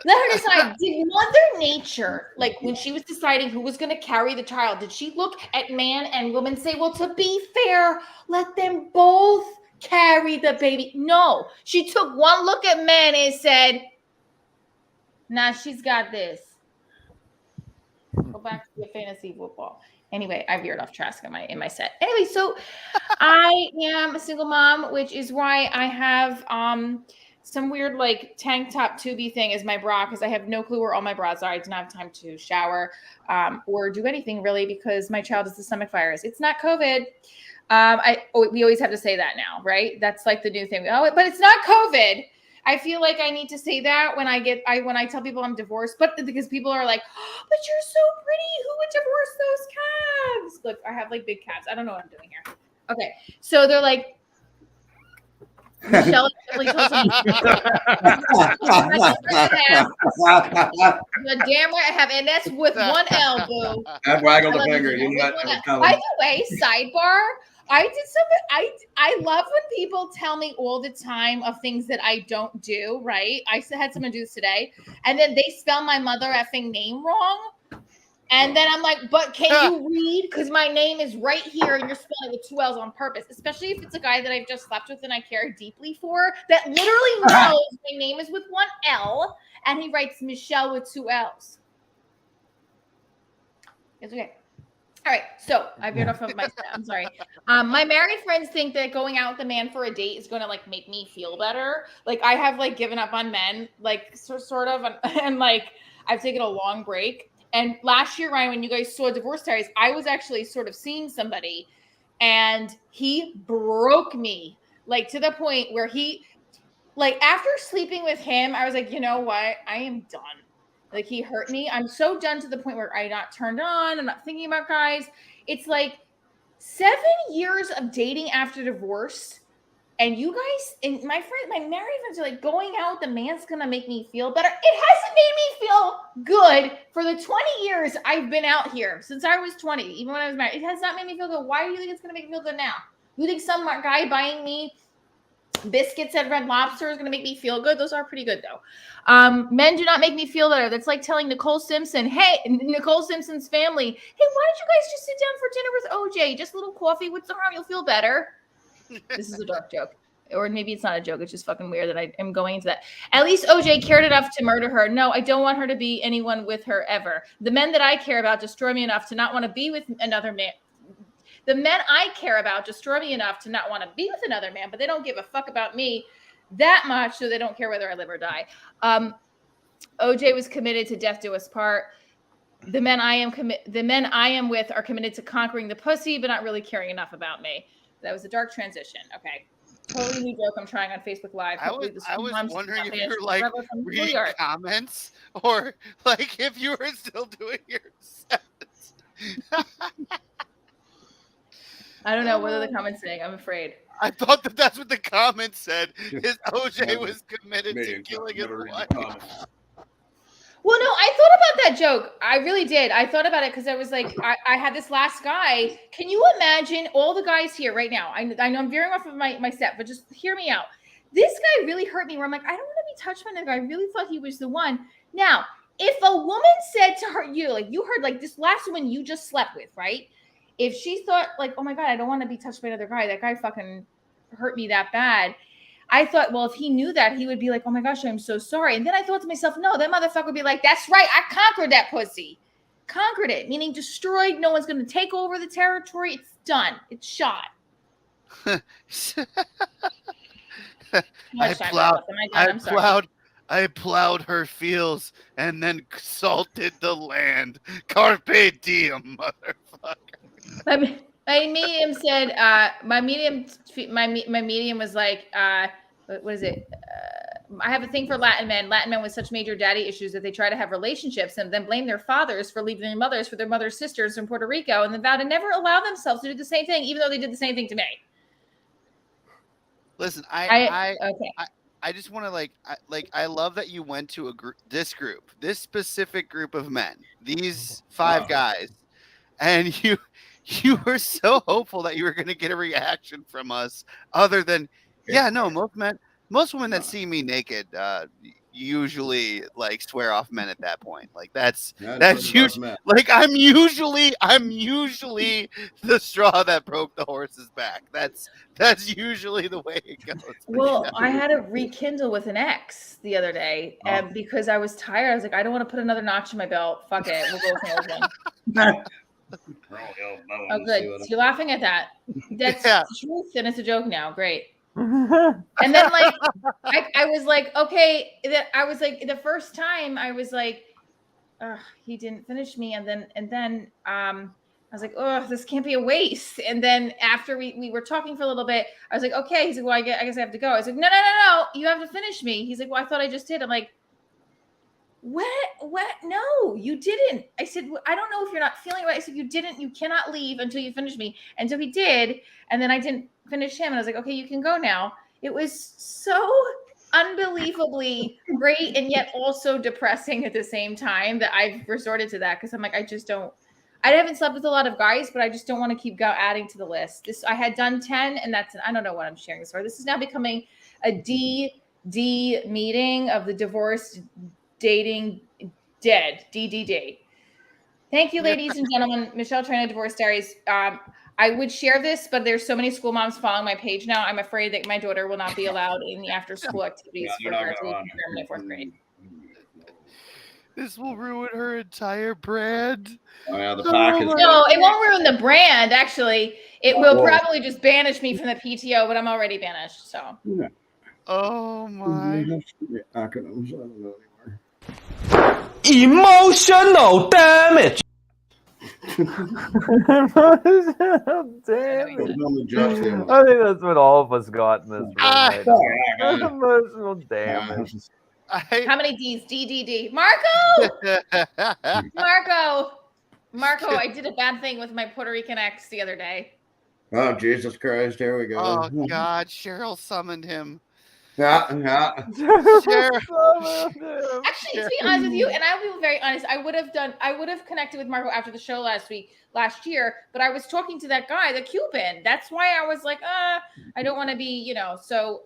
Let her decide. Did Mother Nature, like when she was deciding who was going to carry the child, did she look at man and woman and say, well, to be fair, let them both carry the baby? No, she took one look at man and said, nah, she's got this. Go back to your fantasy football. Anyway, I veered off track in my set. Anyway, so I am a single mom, which is why I have some weird like tank top tubey thing as my bra because I have no clue where all my bras are. I do not have time to shower or do anything really because my child is the stomach virus. It's not COVID. We always have to say that now, right? That's like the new thing. Oh, but it's not COVID. I feel like I need to say that when I tell people I'm divorced, but because people are like, oh, but you're so pretty. Who would divorce those calves? Look, I have like big calves. I don't know what I'm doing here. Okay. So they're like, Michelle definitely tells me the damn right I have, and that's with one L, boo. I waggled a finger. You know that coming. By the way, sidebar, I did something. I love when people tell me all the time of things that I don't do, right? I had someone do this today, and then they spell my mother effing name wrong. And then I'm like, but can you read? Because my name is right here and you're spelling it with 2 L's on purpose, especially if it's a guy that I've just slept with and I care deeply for that literally knows my name is with 1 L and he writes Michelle with 2 L's. It's okay. All right. So I veered off of my set. I'm sorry. My married friends think that going out with a man for a date is going to like make me feel better. Like I have like given up on men, like sort of, and like I've taken a long break. And last year, Ryan, when you guys saw Divorce Diaries, I was actually sort of seeing somebody and he broke me like to the point where he, like after sleeping with him, I was like, you know what? I am done. Like he hurt me. I'm so done to the point where I'm not turned on. I'm not thinking about guys. It's like 7 years of dating after divorce. And you guys, and my married friends are like, going out with the man's going to make me feel better. It hasn't made me feel good for the 20 years I've been out here since I was 20, even when I was married. It has not made me feel good. Why do you think it's going to make me feel good now? You think some guy buying me biscuits at Red Lobster is going to make me feel good? Those are pretty good though. Men do not make me feel better. That's like telling Nicole Simpson, hey, Nicole Simpson's family, hey, why don't you guys just sit down for dinner with OJ? Just a little coffee with some harm. You'll feel better. This is a dark joke. Or maybe it's not a joke. It's just fucking weird that I am going into that. At least OJ cared enough to murder her. No, I don't want her to be anyone with her ever. The men that I care about destroy me enough to not want to be with another man. The men I care about destroy me enough to not want to be with another man, but they don't give a fuck about me that much, so they don't care whether I live or die. OJ was committed to death do us part. The men I am with are committed to conquering the pussy, but not really caring enough about me. That was a dark transition. Okay. Totally new joke I'm trying on Facebook Live. I was wondering if you were like reading comments or like if you were still doing your sets. I don't know. What are the comments saying? I'm afraid. I thought that's what the comments said. His OJ was committed to killing his wife. Well, no, I thought about that joke. I really did. I thought about it because I was like, I had this last guy. Can you imagine all the guys here right now? I know I'm veering off of my set, but just hear me out. This guy really hurt me where I'm like, I don't want to be touched by another guy. I really thought he was the one. Now, if a woman said to her, you heard like this last woman you just slept with, right? If she thought like, oh my God, I don't want to be touched by another guy. That guy fucking hurt me that bad. I thought, well, if he knew that, he would be like, oh my gosh, I'm so sorry. And then I thought to myself, no, that motherfucker would be like, that's right, I conquered that pussy. Conquered it, meaning destroyed. No one's going to take over the territory. It's done. It's shot. I plowed her fields and then salted the land. Carpe diem, motherfucker. My medium said, my medium was like, what is it? I have a thing for Latin men. Latin men with such major daddy issues that they try to have relationships and then blame their fathers for leaving their mothers for their mother's sisters in Puerto Rico, and then vow to never allow themselves to do the same thing, even though they did the same thing to me. Listen, I just want to I love that you went to this specific group of men, these 5 guys, and you were so hopeful that you were going to get a reaction from us other than, yeah, no, most women that see me naked usually like swear off men at that point. Like that's huge. Like I'm usually the straw that broke the horse's back. That's usually the way it goes. Well, I had to rekindle with an ex the other day, and because I was tired, I was like, I don't want to put another notch in my belt. Fuck it, we'll go with an old one. Oh, good. So you're laughing at that. That's the truth, and it's a joke now. Great. And then like I was like, okay, I was like, the first time I was like, he didn't finish me, and then I was like, oh, this can't be a waste. And then after we were talking for a little bit, I was like, okay. He's like, well, I guess I have to go. I was like, no, you have to finish me. He's like, well, I thought I just did. I'm like, what? No, you didn't. I said, well, I don't know if you're not feeling right. I said, you didn't. You cannot leave until you finish me. And so he did. And then I didn't finish him. And I was like, okay, you can go now. It was so unbelievably great and yet also depressing at the same time that I've resorted to that because I'm like, I haven't slept with a lot of guys, but I just don't want to keep adding to the list. I had done 10, and I don't know what I'm sharing this for. This is now becoming a DD meeting of the divorced dating dead, DDD. Thank you, ladies and gentlemen. Michelle Trina, Divorce Diaries. I would share this, but there's so many school moms following my page now. I'm afraid that my daughter will not be allowed in the after-school activities for graduating from my 4th grade. This will ruin her entire brand. Oh, yeah, the package. No, it won't ruin the brand. Actually, it will probably just banish me from the PTO, but I'm already banished. So. Yeah. Oh my. Acronyms. I don't know anymore. Emotional damage. Damage. I think that's what all of us got in this room. Right now. Emotional damage. How many D's? DDD. Marco! Marco, I did a bad thing with my Puerto Rican ex the other day. Oh, Jesus Christ. Here we go. Oh, God. Cheryl summoned him. Yeah. Cheryl. Actually, to be honest with you, and I will be very honest, I would have connected with Marco after the show last year, but I was talking to that guy, the Cuban. That's why I was like, I don't want to be, so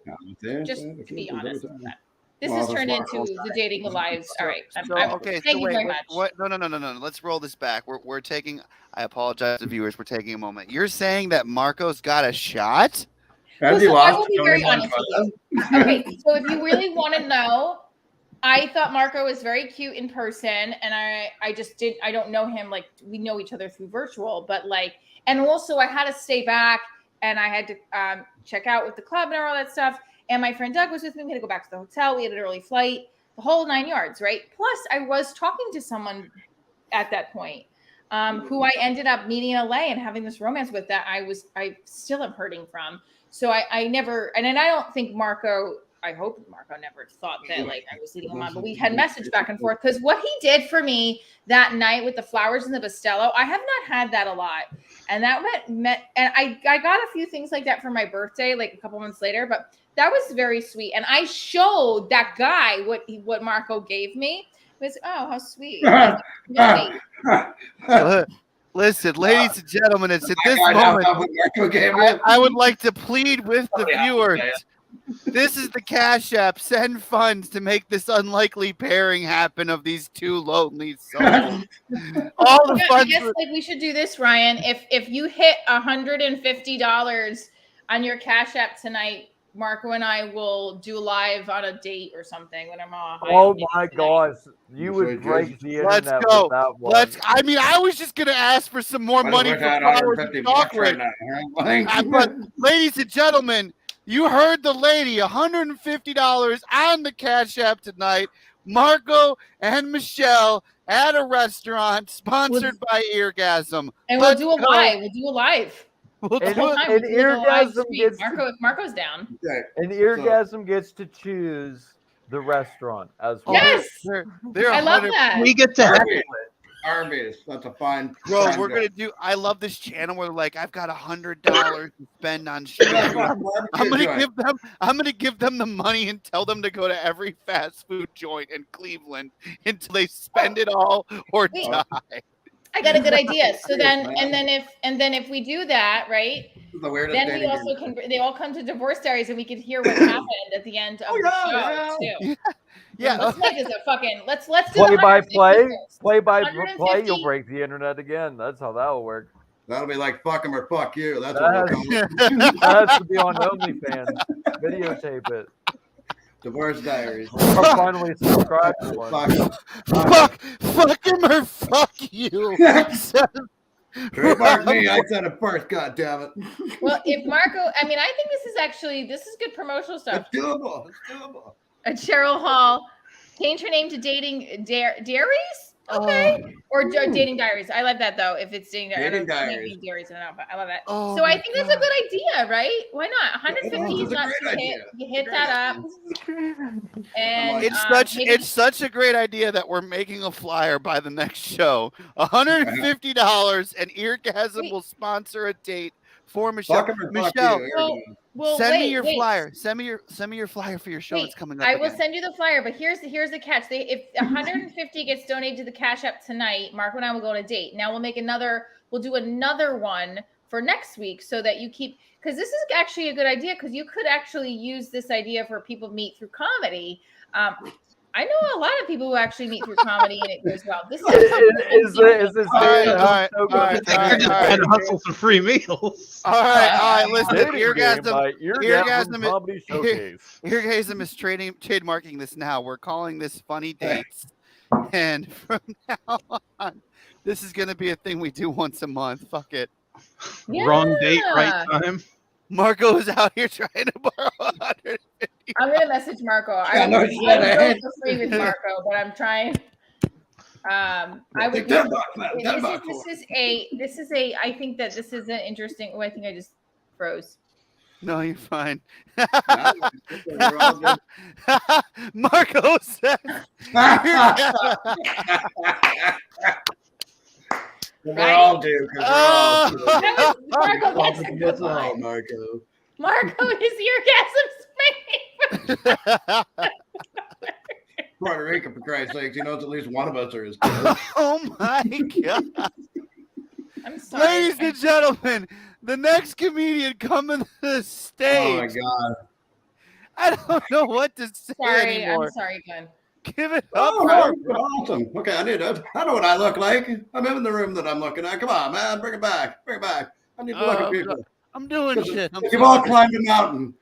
just to be honest with that. This has turned into the dating lives. All right. Okay. Thank you very much. No. Let's roll this back. We're taking. I apologize to viewers. We're taking a moment. You're saying that Marco's got a shot? I will be very honest with you. Okay. So if you really want to know, I thought Marco was very cute in person, and I don't know him. Like, we know each other through virtual, but and also I had to stay back and I had to check out with the club and all that stuff. And my friend Doug was with me. We had to go back to the hotel. We had an early flight, the whole 9 yards, right? Plus, I was talking to someone at that point who I ended up meeting in LA and having this romance with that I still am hurting from. So I never, and then I don't think I hope Marco never thought that I was leading him on, but we had messaged back and forth because what he did for me that night with the flowers and the Bustelo, I have not had that a lot. And that and I got a few things like that for my birthday, like a couple months later, but that was very sweet. And I showed that guy what Marco gave me. It was, oh, how sweet. Listen, ladies and gentlemen, it's at this moment I would like to plead with the viewers. This is the Cash App. Send funds to make this unlikely pairing happen of these two lonely souls. All the funds. I guess we should do this, Ryan. If you hit $150 on your Cash App tonight, Marco and I will do live on a date or something when I'm all high. Oh on my tonight. gosh, you Sweet would break the Let's internet go. with that one. I mean, I was just gonna ask for some more I money wish for I had flowers 150 and bucks right chocolate. now. Like, But ladies and gentlemen, you heard the lady, $150 on the Cash App tonight. Marco and Michelle at a restaurant sponsored by Eargasm. And Let's we'll do a go. live. We'll do a live. We'll And- do Whole it. time and we'll do like a live Eargasm stream. gets Marco, if Marco's down. okay. And Eargasm gets to choose the restaurant as well. Yes! They're I love 100 that. We get to have Arby's. Arby's. That's a fine. Bro, fine we're joke. gonna do. I love this channel where like I've got $100 to spend on street That's food. not a barbecue I'm gonna joint. give them. I'm gonna give them the money and tell them to go to every fast food joint in Cleveland until they spend it all or Wait. die. I got a good idea. So Yes, then, man. and then if we do that, right? This is the weirdest Then we dating also game. can. They all come to Divorce Diaries, and we can hear what happened at the end of the show too. Yeah. Let's make this a fucking. Let's do Play by play, 150. play by 150. play, you'll break the internet again. That's how that'll work. That'll be like fuck him or fuck you. That's what we'll That call it. That has to be on OnlyFans. Videotape it. Divorce Diaries. Or finally subscribe to one. Fuck him or fuck you. Trademark me. I said it first. God damn it. Well, if Marco, I mean, I think this is good promotional stuff. It's doable. It's doable. Cheryl Hall, change her name to Dating Diaries. Okay, or Dating Diaries. I love that though. If it's Dating Diaries, Dating Diaries. Diaries, I don't know, but I love that. Oh so I my think that's a good idea, right? Why not? 150 It's is a not great too idea. hit. You hit Great that idea. up, and maybe- it's such a great idea that we're making a flyer by the next show. $150 and Eargasm will sponsor a date for Michelle. Fuck him or fuck Michelle, you. Well, send me wait, your wait. flyer. Send me your flyer for your show that's coming up. I will again. send you the flyer, but here's the catch. If 150 gets donated to the Cash App tonight, Marco and I will go on a date. Now we'll do another one for next week so that you keep, because this is actually a good idea, because you could actually use this idea for people to meet through comedy. I know a lot of people who actually meet through comedy and it goes well. This is this all right. They're just trying to hustle some free meals. All right. Listen, Eargasm Eargasm Comedy Showcase. Eargasm is trademarking this now. We're calling this Funny Dates, and from now on, this is going to be a thing we do once a month. Fuck it. Wrong date, right time. Marco is out here trying to borrow 150. I'm gonna message Marco. Yeah, I no would shit, go ahead. for free with Marco, but I'm trying. I would. $10, man. $10 This is a. I think that this is an interesting. Oh, I think I just froze. No, you're fine. We're all good. Marco says. We're all due. 'Cause we're all due. That was, Marco, that's a It's good all line. Marco. Marco is Eargasm's favorite. Puerto Rico, for Christ's sakes, he knows at least one of us are his kids. Oh my god. I'm sorry. Ladies and gentlemen, the next comedian coming to the stage. Oh my god. I don't know what to say Sorry, anymore. I'm sorry, Glenn. Give it up. Oh, awesome. Okay, I know what I look like. I'm in the room that I'm looking at. Come on, man, bring it back. Bring it back. I need to look at people. I'm doing shit. You've all climbed a mountain.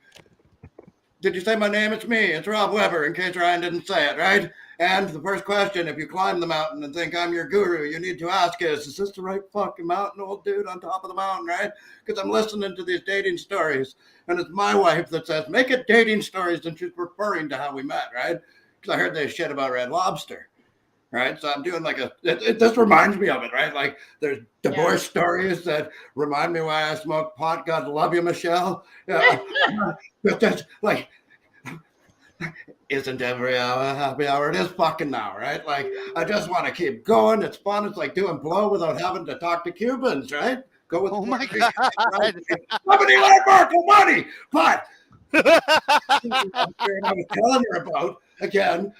Did you say my name? It's me. It's Rob Weber, in case Ryan didn't say it, right? And the first question, if you climb the mountain and think I'm your guru, you need to ask is this the right fucking mountain, old dude on top of the mountain, right? Because I'm listening to these dating stories, and it's my wife that says, make it dating stories, and she's referring to how we met, right? Because I heard this shit about Red Lobster, right? So I'm doing like this reminds me of it, right? Like there's divorce stories that remind me why I smoke pot. God love you, Michelle. Yeah. But that's like, isn't every hour a happy hour? It is fucking now, right? Like, I just want to keep going. It's fun. It's like doing blow without having to talk to Cubans, right? Go with my god. Somebody like Marco money, but I was telling her about, again,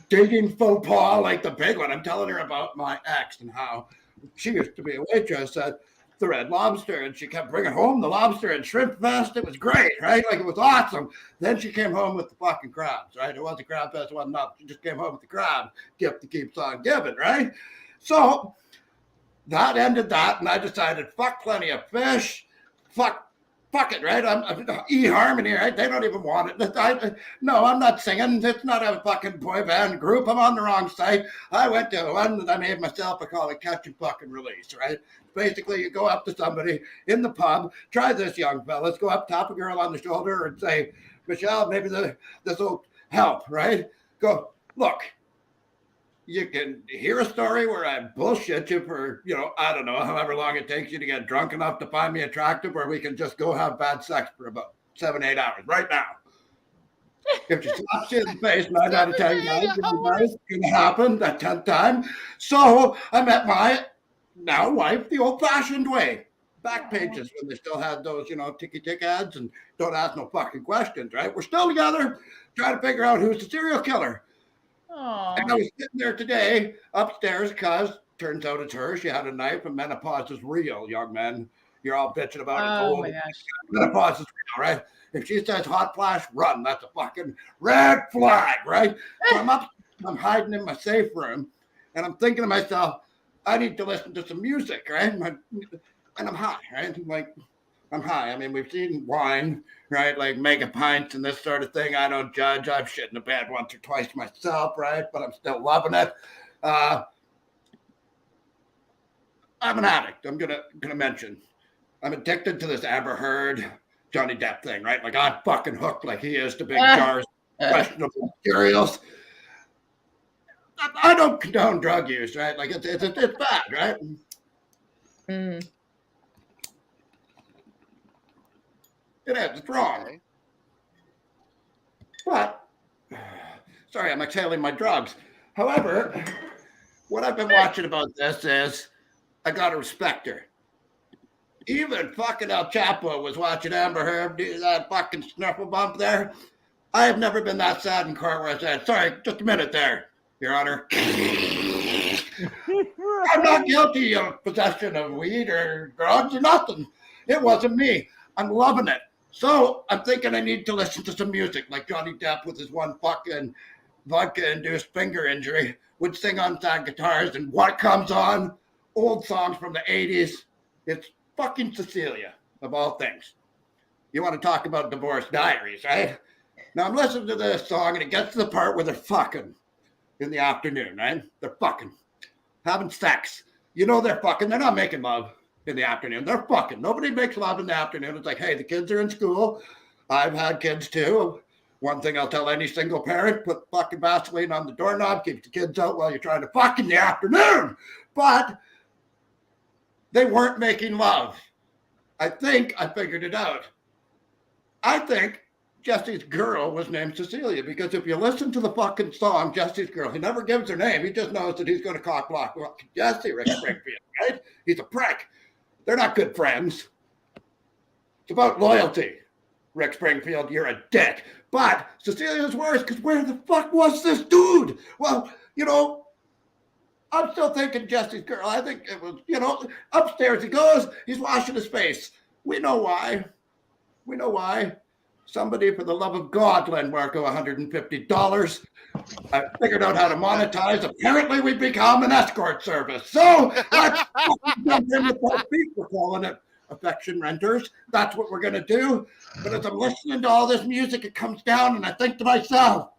dating faux pas like the big one. I'm telling her about my ex and how she used to be a waitress at the Red Lobster, and she kept bringing home the lobster and shrimp fest. It was great, right? Like, it was awesome. Then she came home with the fucking crabs, right? It wasn't crab fest, it wasn't up. She just came home with the crab. Gift that keeps on giving, right? So that ended that, and I decided, fuck plenty of fish, fuck fuck it, right? I'm eHarmony, right? They don't even want it. No, I'm not singing. It's not a fucking boy band group. I'm on the wrong site. I went to one that I made myself. I call it catch and fucking release, right? Basically, you go up to somebody in the pub, try this, young fellas, go up, tap a girl on the shoulder and say, Michelle, maybe this will help, right? Go, look, you can hear a story where I bullshit you for, I don't know, however long it takes you to get drunk enough to find me attractive, or we can just go have bad sex for about 7-8 hours right now. If you slaps you in the face, 9 out of 10 guys, it's going to happen that 10th time. So I met my now wife the old-fashioned way. Back pages when they still had those, ticky-tick ads and don't ask no fucking questions, right? We're still together trying to figure out who's the serial killer. Aww. And I was sitting there today upstairs because turns out it's her. She had a knife, and menopause is real, young men. You're all bitching about it. Oh my gosh. Menopause is real, right? If she says hot flash, run. That's a fucking red flag, right? So I'm hiding in my safe room, and I'm thinking to myself, I need to listen to some music, right? And I'm high, right? I'm high. I mean, we've seen wine, right? Like mega pints and this sort of thing. I don't judge. I've shit in the bed once or twice myself, right? But I'm still loving it. I'm an addict. I'm gonna mention. I'm addicted to this Amber Heard, Johnny Depp thing, right? Like I'm fucking hooked, like he is to big jars, questionable materials. I don't condone drug use, right? Like it's bad, right? Mm. It is. It's wrong. Okay. But, sorry, I'm exhaling my drugs. However, what I've been watching about this is I got to respect her. Even fucking El Chapo was watching Amber Heard do that fucking snuffle bump there. I have never been that sad in court where I said, sorry, just a minute there, Your Honor. I'm not guilty of possession of weed or drugs or nothing. It wasn't me. I'm loving it. So I'm thinking I need to listen to some music, like Johnny Depp with his one fucking vodka-induced finger injury would sing on sad guitars, and what comes on? Old songs from the 80s. It's fucking Cecilia, of all things. You want to talk about divorce diaries, right? Now I'm listening to this song, and it gets to the part where they're fucking in the afternoon, right? They're fucking, having sex. They're fucking. They're not making love in the afternoon. They're fucking. Nobody makes love in the afternoon. It's like, hey, the kids are in school. I've had kids too. One thing I'll tell any single parent, put fucking Vaseline on the doorknob, keep the kids out while you're trying to fuck in the afternoon. But they weren't making love. I think I figured it out. I think Jesse's girl was named Cecilia because if you listen to the fucking song, Jesse's girl, he never gives her name. He just knows that he's going to cock block Jesse, Rick Springfield, right? He's a prick. They're not good friends. It's about loyalty. Rick Springfield, you're a dick. But Cecilia's worse because where the fuck was this dude? Well, I'm still thinking Jesse's girl. I think it was, upstairs he goes. He's washing his face. We know why. Somebody, for the love of God, lend Marco $150. I figured out how to monetize. Apparently, we've become an escort service. So let's jump in with both feet. We're calling it affection renters. That's what we're going to do. But as I'm listening to all this music, it comes down, and I think to myself,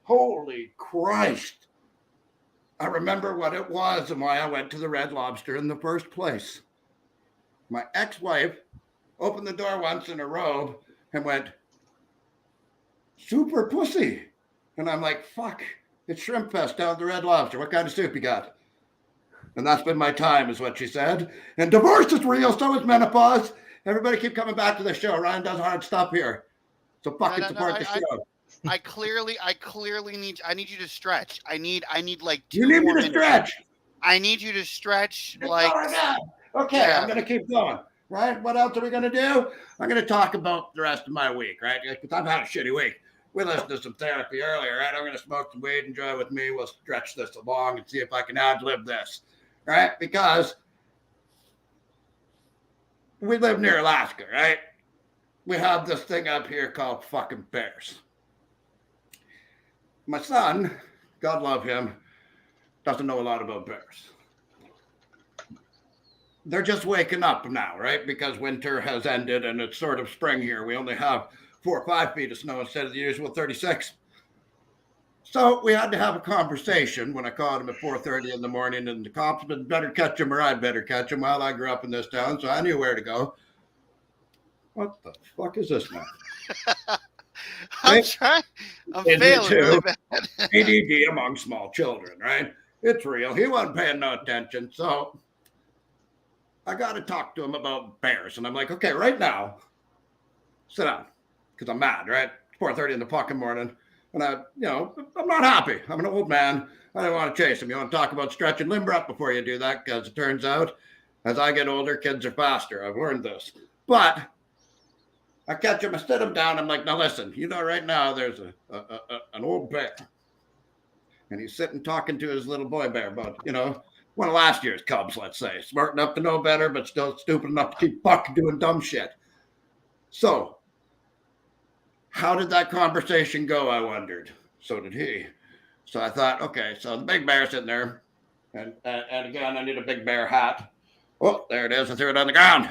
holy Christ. I remember what it was and why I went to the Red Lobster in the first place. My ex-wife opened the door once in a robe and went, super pussy. And I'm like, fuck, it's Shrimp Fest down at the Red Lobster. What kind of soup you got? And that's been my time, is what she said. And divorce is real, so is menopause. Everybody keep coming back to the show. Ryan does hard stuff here. So fucking support the show. I clearly need you to stretch. I need like 2 You need more me to minutes. stretch. I need you to stretch Okay, yeah. I'm gonna keep going. Right? What else are we gonna do? I'm gonna talk about the rest of my week, right? Because I've had a shitty week. We listened to some therapy earlier, right? I'm gonna smoke some weed, enjoy with me. We'll stretch this along and see if I can ad-lib this. Right? Because we live near Alaska, right? We have this thing up here called fucking bears. My son, God love him, doesn't know a lot about bears. they're just waking up now, right? Because winter has ended and it's sort of spring here. We only have 4 or 5 feet of snow instead of the usual 36. So we had to have a conversation when I called him at 4:30 in the morning, and the cops had better catch him or I'd better catch him. Well, I grew up in this town, so I knew where to go. What the fuck is this now? I'm failing really bad. ADD among small children, right? It's real. He wasn't paying no attention. So I got to talk to him about bears. And I'm like, okay, right now, sit down. Because I'm mad, right? 4:30 in the fucking morning. And I'm not happy. I'm an old man. I don't want to chase him. You want to talk about stretching limber up before you do that? Because it turns out, as I get older, kids are faster. I've learned this. But I catch him, I sit him down. I'm like, now listen, right now there's an old bear. And he's sitting talking to his little boy bear about, one of last year's cubs, let's say. Smart enough to know better, but still stupid enough to keep fucking doing dumb shit. So, how did that conversation go, I wondered. So did he. So I thought, okay, so the big bear's sitting there. And again, I need a big bear hat. Oh, there it is. I threw it on the ground.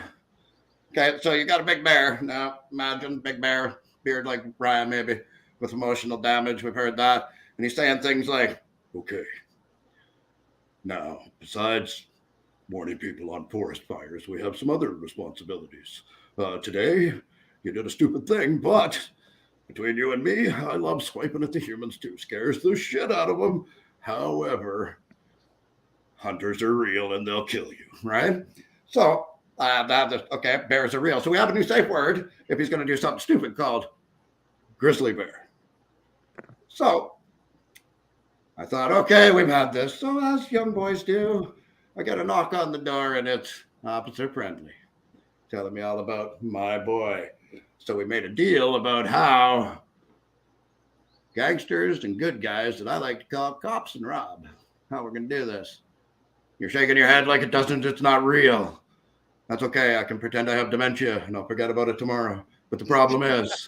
Okay, so you got a big bear. Now, imagine big bear, beard like Ryan maybe, with emotional damage. We've heard that. And he's saying things like, okay, now, besides warning people on forest fires, we have some other responsibilities. Today, you did a stupid thing, but between you and me, I love swiping at the humans too. Scares the shit out of them. However, hunters are real and they'll kill you, right? So, okay, bears are real. So we have a new safe word if he's going to do something stupid called grizzly bear. So I thought, okay, we've had this. So as young boys do, I get a knock on the door and it's Officer Friendly telling me all about my boy. So we made a deal about how gangsters and good guys that I like to call cops and rob, how we're going to do this. You're shaking your head like it's not real. That's okay. I can pretend I have dementia and I'll forget about it tomorrow. But the problem is,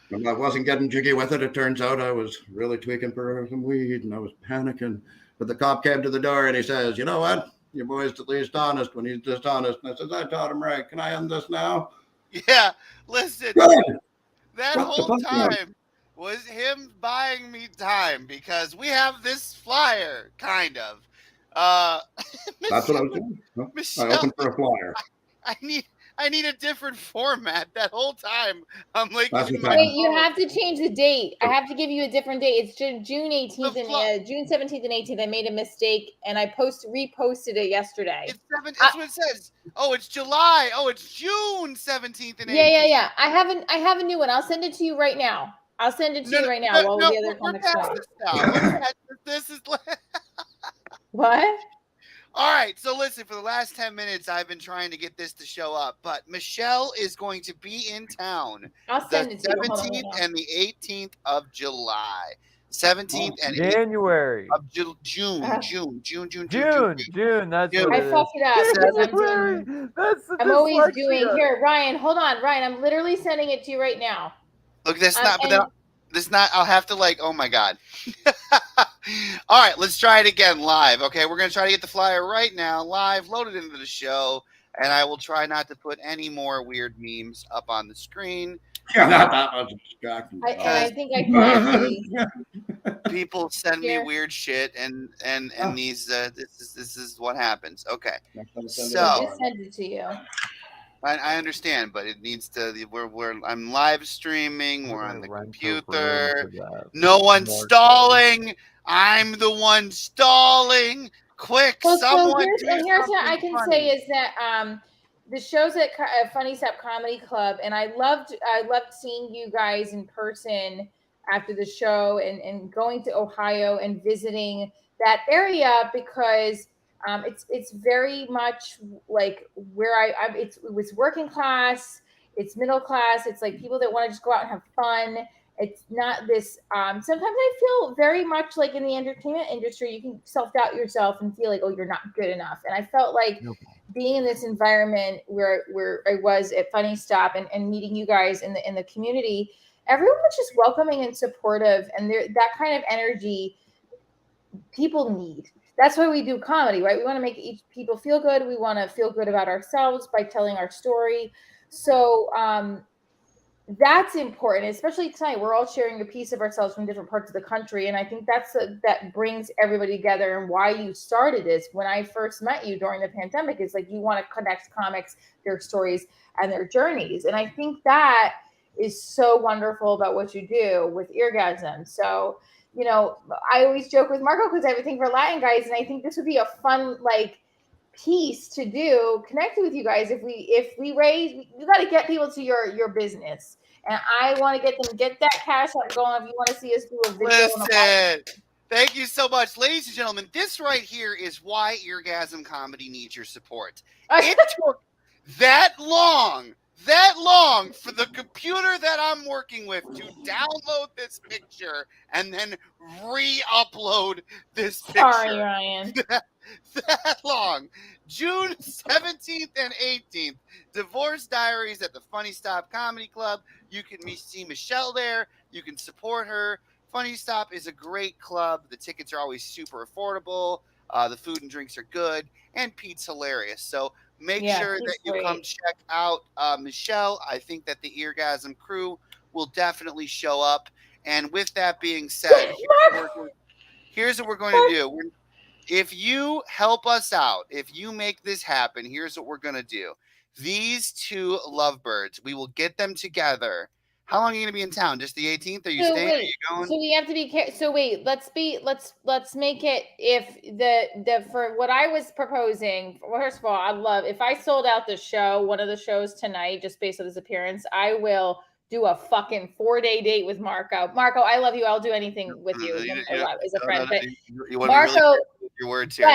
when I wasn't getting jiggy with it, it turns out I was really tweaking for some weed and I was panicking. But the cop came to the door and he says, you know what? Your boy's the least honest when he's dishonest. And I says, I taught him right. Can I end this now? Yeah, listen. Good. That whole time was him buying me time because we have this flyer, kind of. That's what I was doing. Michelle, I opened for a flyer. I need a different format. That whole time, I'm like, Wait, you have to change the date. I have to give you a different date. It's June 18th and June 17th and 18th. I made a mistake and I reposted it yesterday. It's that's what it says. Oh, it's July. Oh, it's June 17th and 18th. Yeah. I have a new one. I'll send it to you right now. I'll send it to you right now while the other comics go. This is what? All right, so listen, for the last 10 minutes, I've been trying to get this to show up, but Michelle is going to be in town I'll send it to you. The 17th and the 18th of July. 17th and January. Of June. That's June. What I fucked it up. I'm always doing here. Ryan, hold on. Ryan, I'm literally sending it to you right now. Look, that's not, I'll have to oh my God. All right, let's try it again live. Okay, we're going to try to get the flyer right now, live, loaded into the show, and I will try not to put any more weird memes up on the screen. Yeah, that was distracting. I think I can. People send me weird shit, and these this is what happens. Okay, so I just sent it to you. I understand, but it needs to. I'm live streaming. We're on the computer. No one's stalling. I'm the one stalling. Quick, someone. Here's what I can say is that the shows at Funny Step Comedy Club, and I loved seeing you guys in person after the show, and going to Ohio and visiting that area because. It's very much like where it was working class, it's middle class, it's like people that want to just go out and have fun. It's not this sometimes I feel very much like in the entertainment industry you can self-doubt yourself and feel like, oh, you're not good enough. And I felt like being in this environment where I was at Funny Stop and meeting you guys in the community, everyone was just welcoming and supportive, and that kind of energy people need. that's why we do comedy, right? We want to make people feel good. We want to feel good about ourselves by telling our story. So that's important, especially tonight. We're all sharing a piece of ourselves from different parts of the country, and I think that brings everybody together. And why you started this, when I first met you during the pandemic, is like you want to connect comics, their stories, and their journeys. And I think that is so wonderful about what you do with Eargasm. So, you know, I always joke with Marco because I have a thing for Latin guys, and I think this would be a fun piece to do, connecting with you guys. If we raise, you got to get people to your business, and I want to get that cash up going. If you want to see us do a video, listen. Thank you so much, ladies and gentlemen. This right here is why Eargasm Comedy needs your support. It took that long for the computer that I'm working with to download this picture and then re-upload this picture. Sorry, Ryan. That long. June 17th and 18th, Divorce Diaries at the Funny Stop Comedy Club. You can see Michelle there. You can support her. Funny Stop is a great club. The tickets are always super affordable. The food and drinks are good, and Pete's hilarious. So make sure that you come check out Michelle. I think that the Eargasm crew will definitely show up. And with that being said, here's what we're going to do. If you help us out, if you make this happen, here's what we're going to do. These two lovebirds, we will get them together. How long are you going to be in town? Just the 18th? Are you staying? Are you going? So we have to be careful. So wait, let's make it, if for what I was proposing, first of all, I'd love, if I sold out the show, one of the shows tonight, just based on his appearance, I will do a fucking 4-day date with Marco. Marco, I love you. I'll do anything with you as a friend. But Marco, really your words here.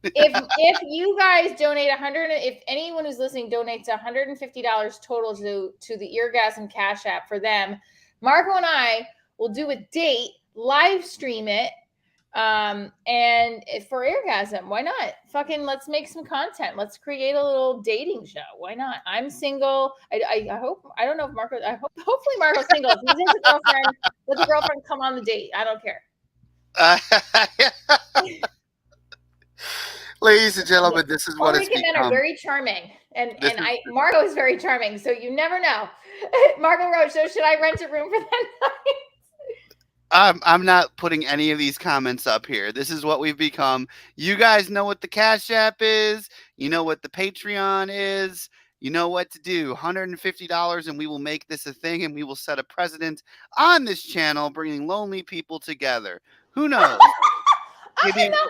If you guys donate if anyone who's listening donates $150 total to the Eargasm Cash App for them, Marco and I will do a date, live stream it, and for Eargasm. Why not? Fucking let's make some content. Let's create a little dating show. Why not? I'm single. I hope, I don't know if Marco, hopefully Marco's single. If he's into girlfriend, let the girlfriend come on the date. I don't care. Ladies and gentlemen, this is what it's become. Men are very charming, and Marco is very charming, so you never know. Marco Roach, so should I rent a room for that night? I'm not putting any of these comments up here. This is what we've become. You guys know what the Cash App is. You know what the Patreon is. You know what to do. $150, and we will make this a thing, and we will set a precedent on this channel, bringing lonely people together. Who knows? I'm not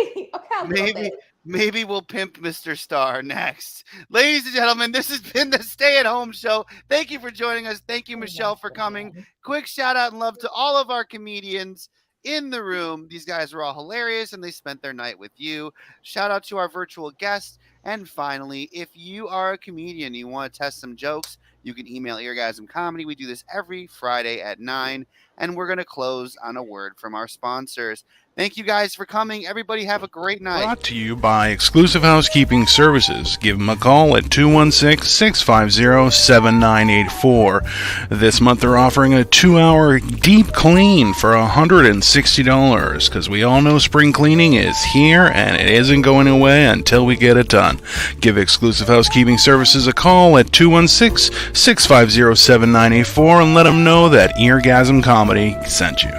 lonely. Okay, maybe we'll pimp Mr. Star next. Ladies and gentlemen, this has been the Stay at Home Show. Thank you for joining us. Thank you, Michelle, for coming. Quick shout out and love to all of our comedians in the room. These guys were all hilarious, and they spent their night with you. Shout out to our virtual guests. And finally, if you are a comedian, you want to test some jokes, you can email Eargasm Comedy. We do this every Friday at 9, and we're going to close on a word from our sponsors. Thank you guys for coming. Everybody have a great night. Brought to you by Exclusive Housekeeping Services. Give them a call at 216-650-7984. This month they're offering a 2-hour deep clean for $160, because we all know spring cleaning is here and it isn't going away until we get it done. Give Exclusive Housekeeping Services a call at 216-650-7984 and let them know that Eargasm Comedy sent you.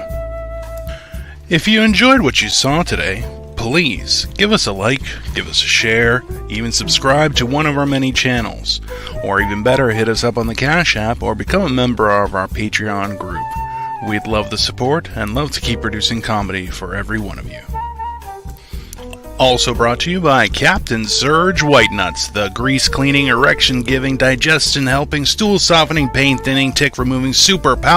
If you enjoyed what you saw today, please give us a like, give us a share, even subscribe to one of our many channels. Or even better, hit us up on the Cash App or become a member of our Patreon group. We'd love the support and love to keep producing comedy for every one of you. Also brought to you by Captain Surge White Nuts, the grease cleaning, erection giving, digestion helping, stool softening, pain thinning, tick removing super power.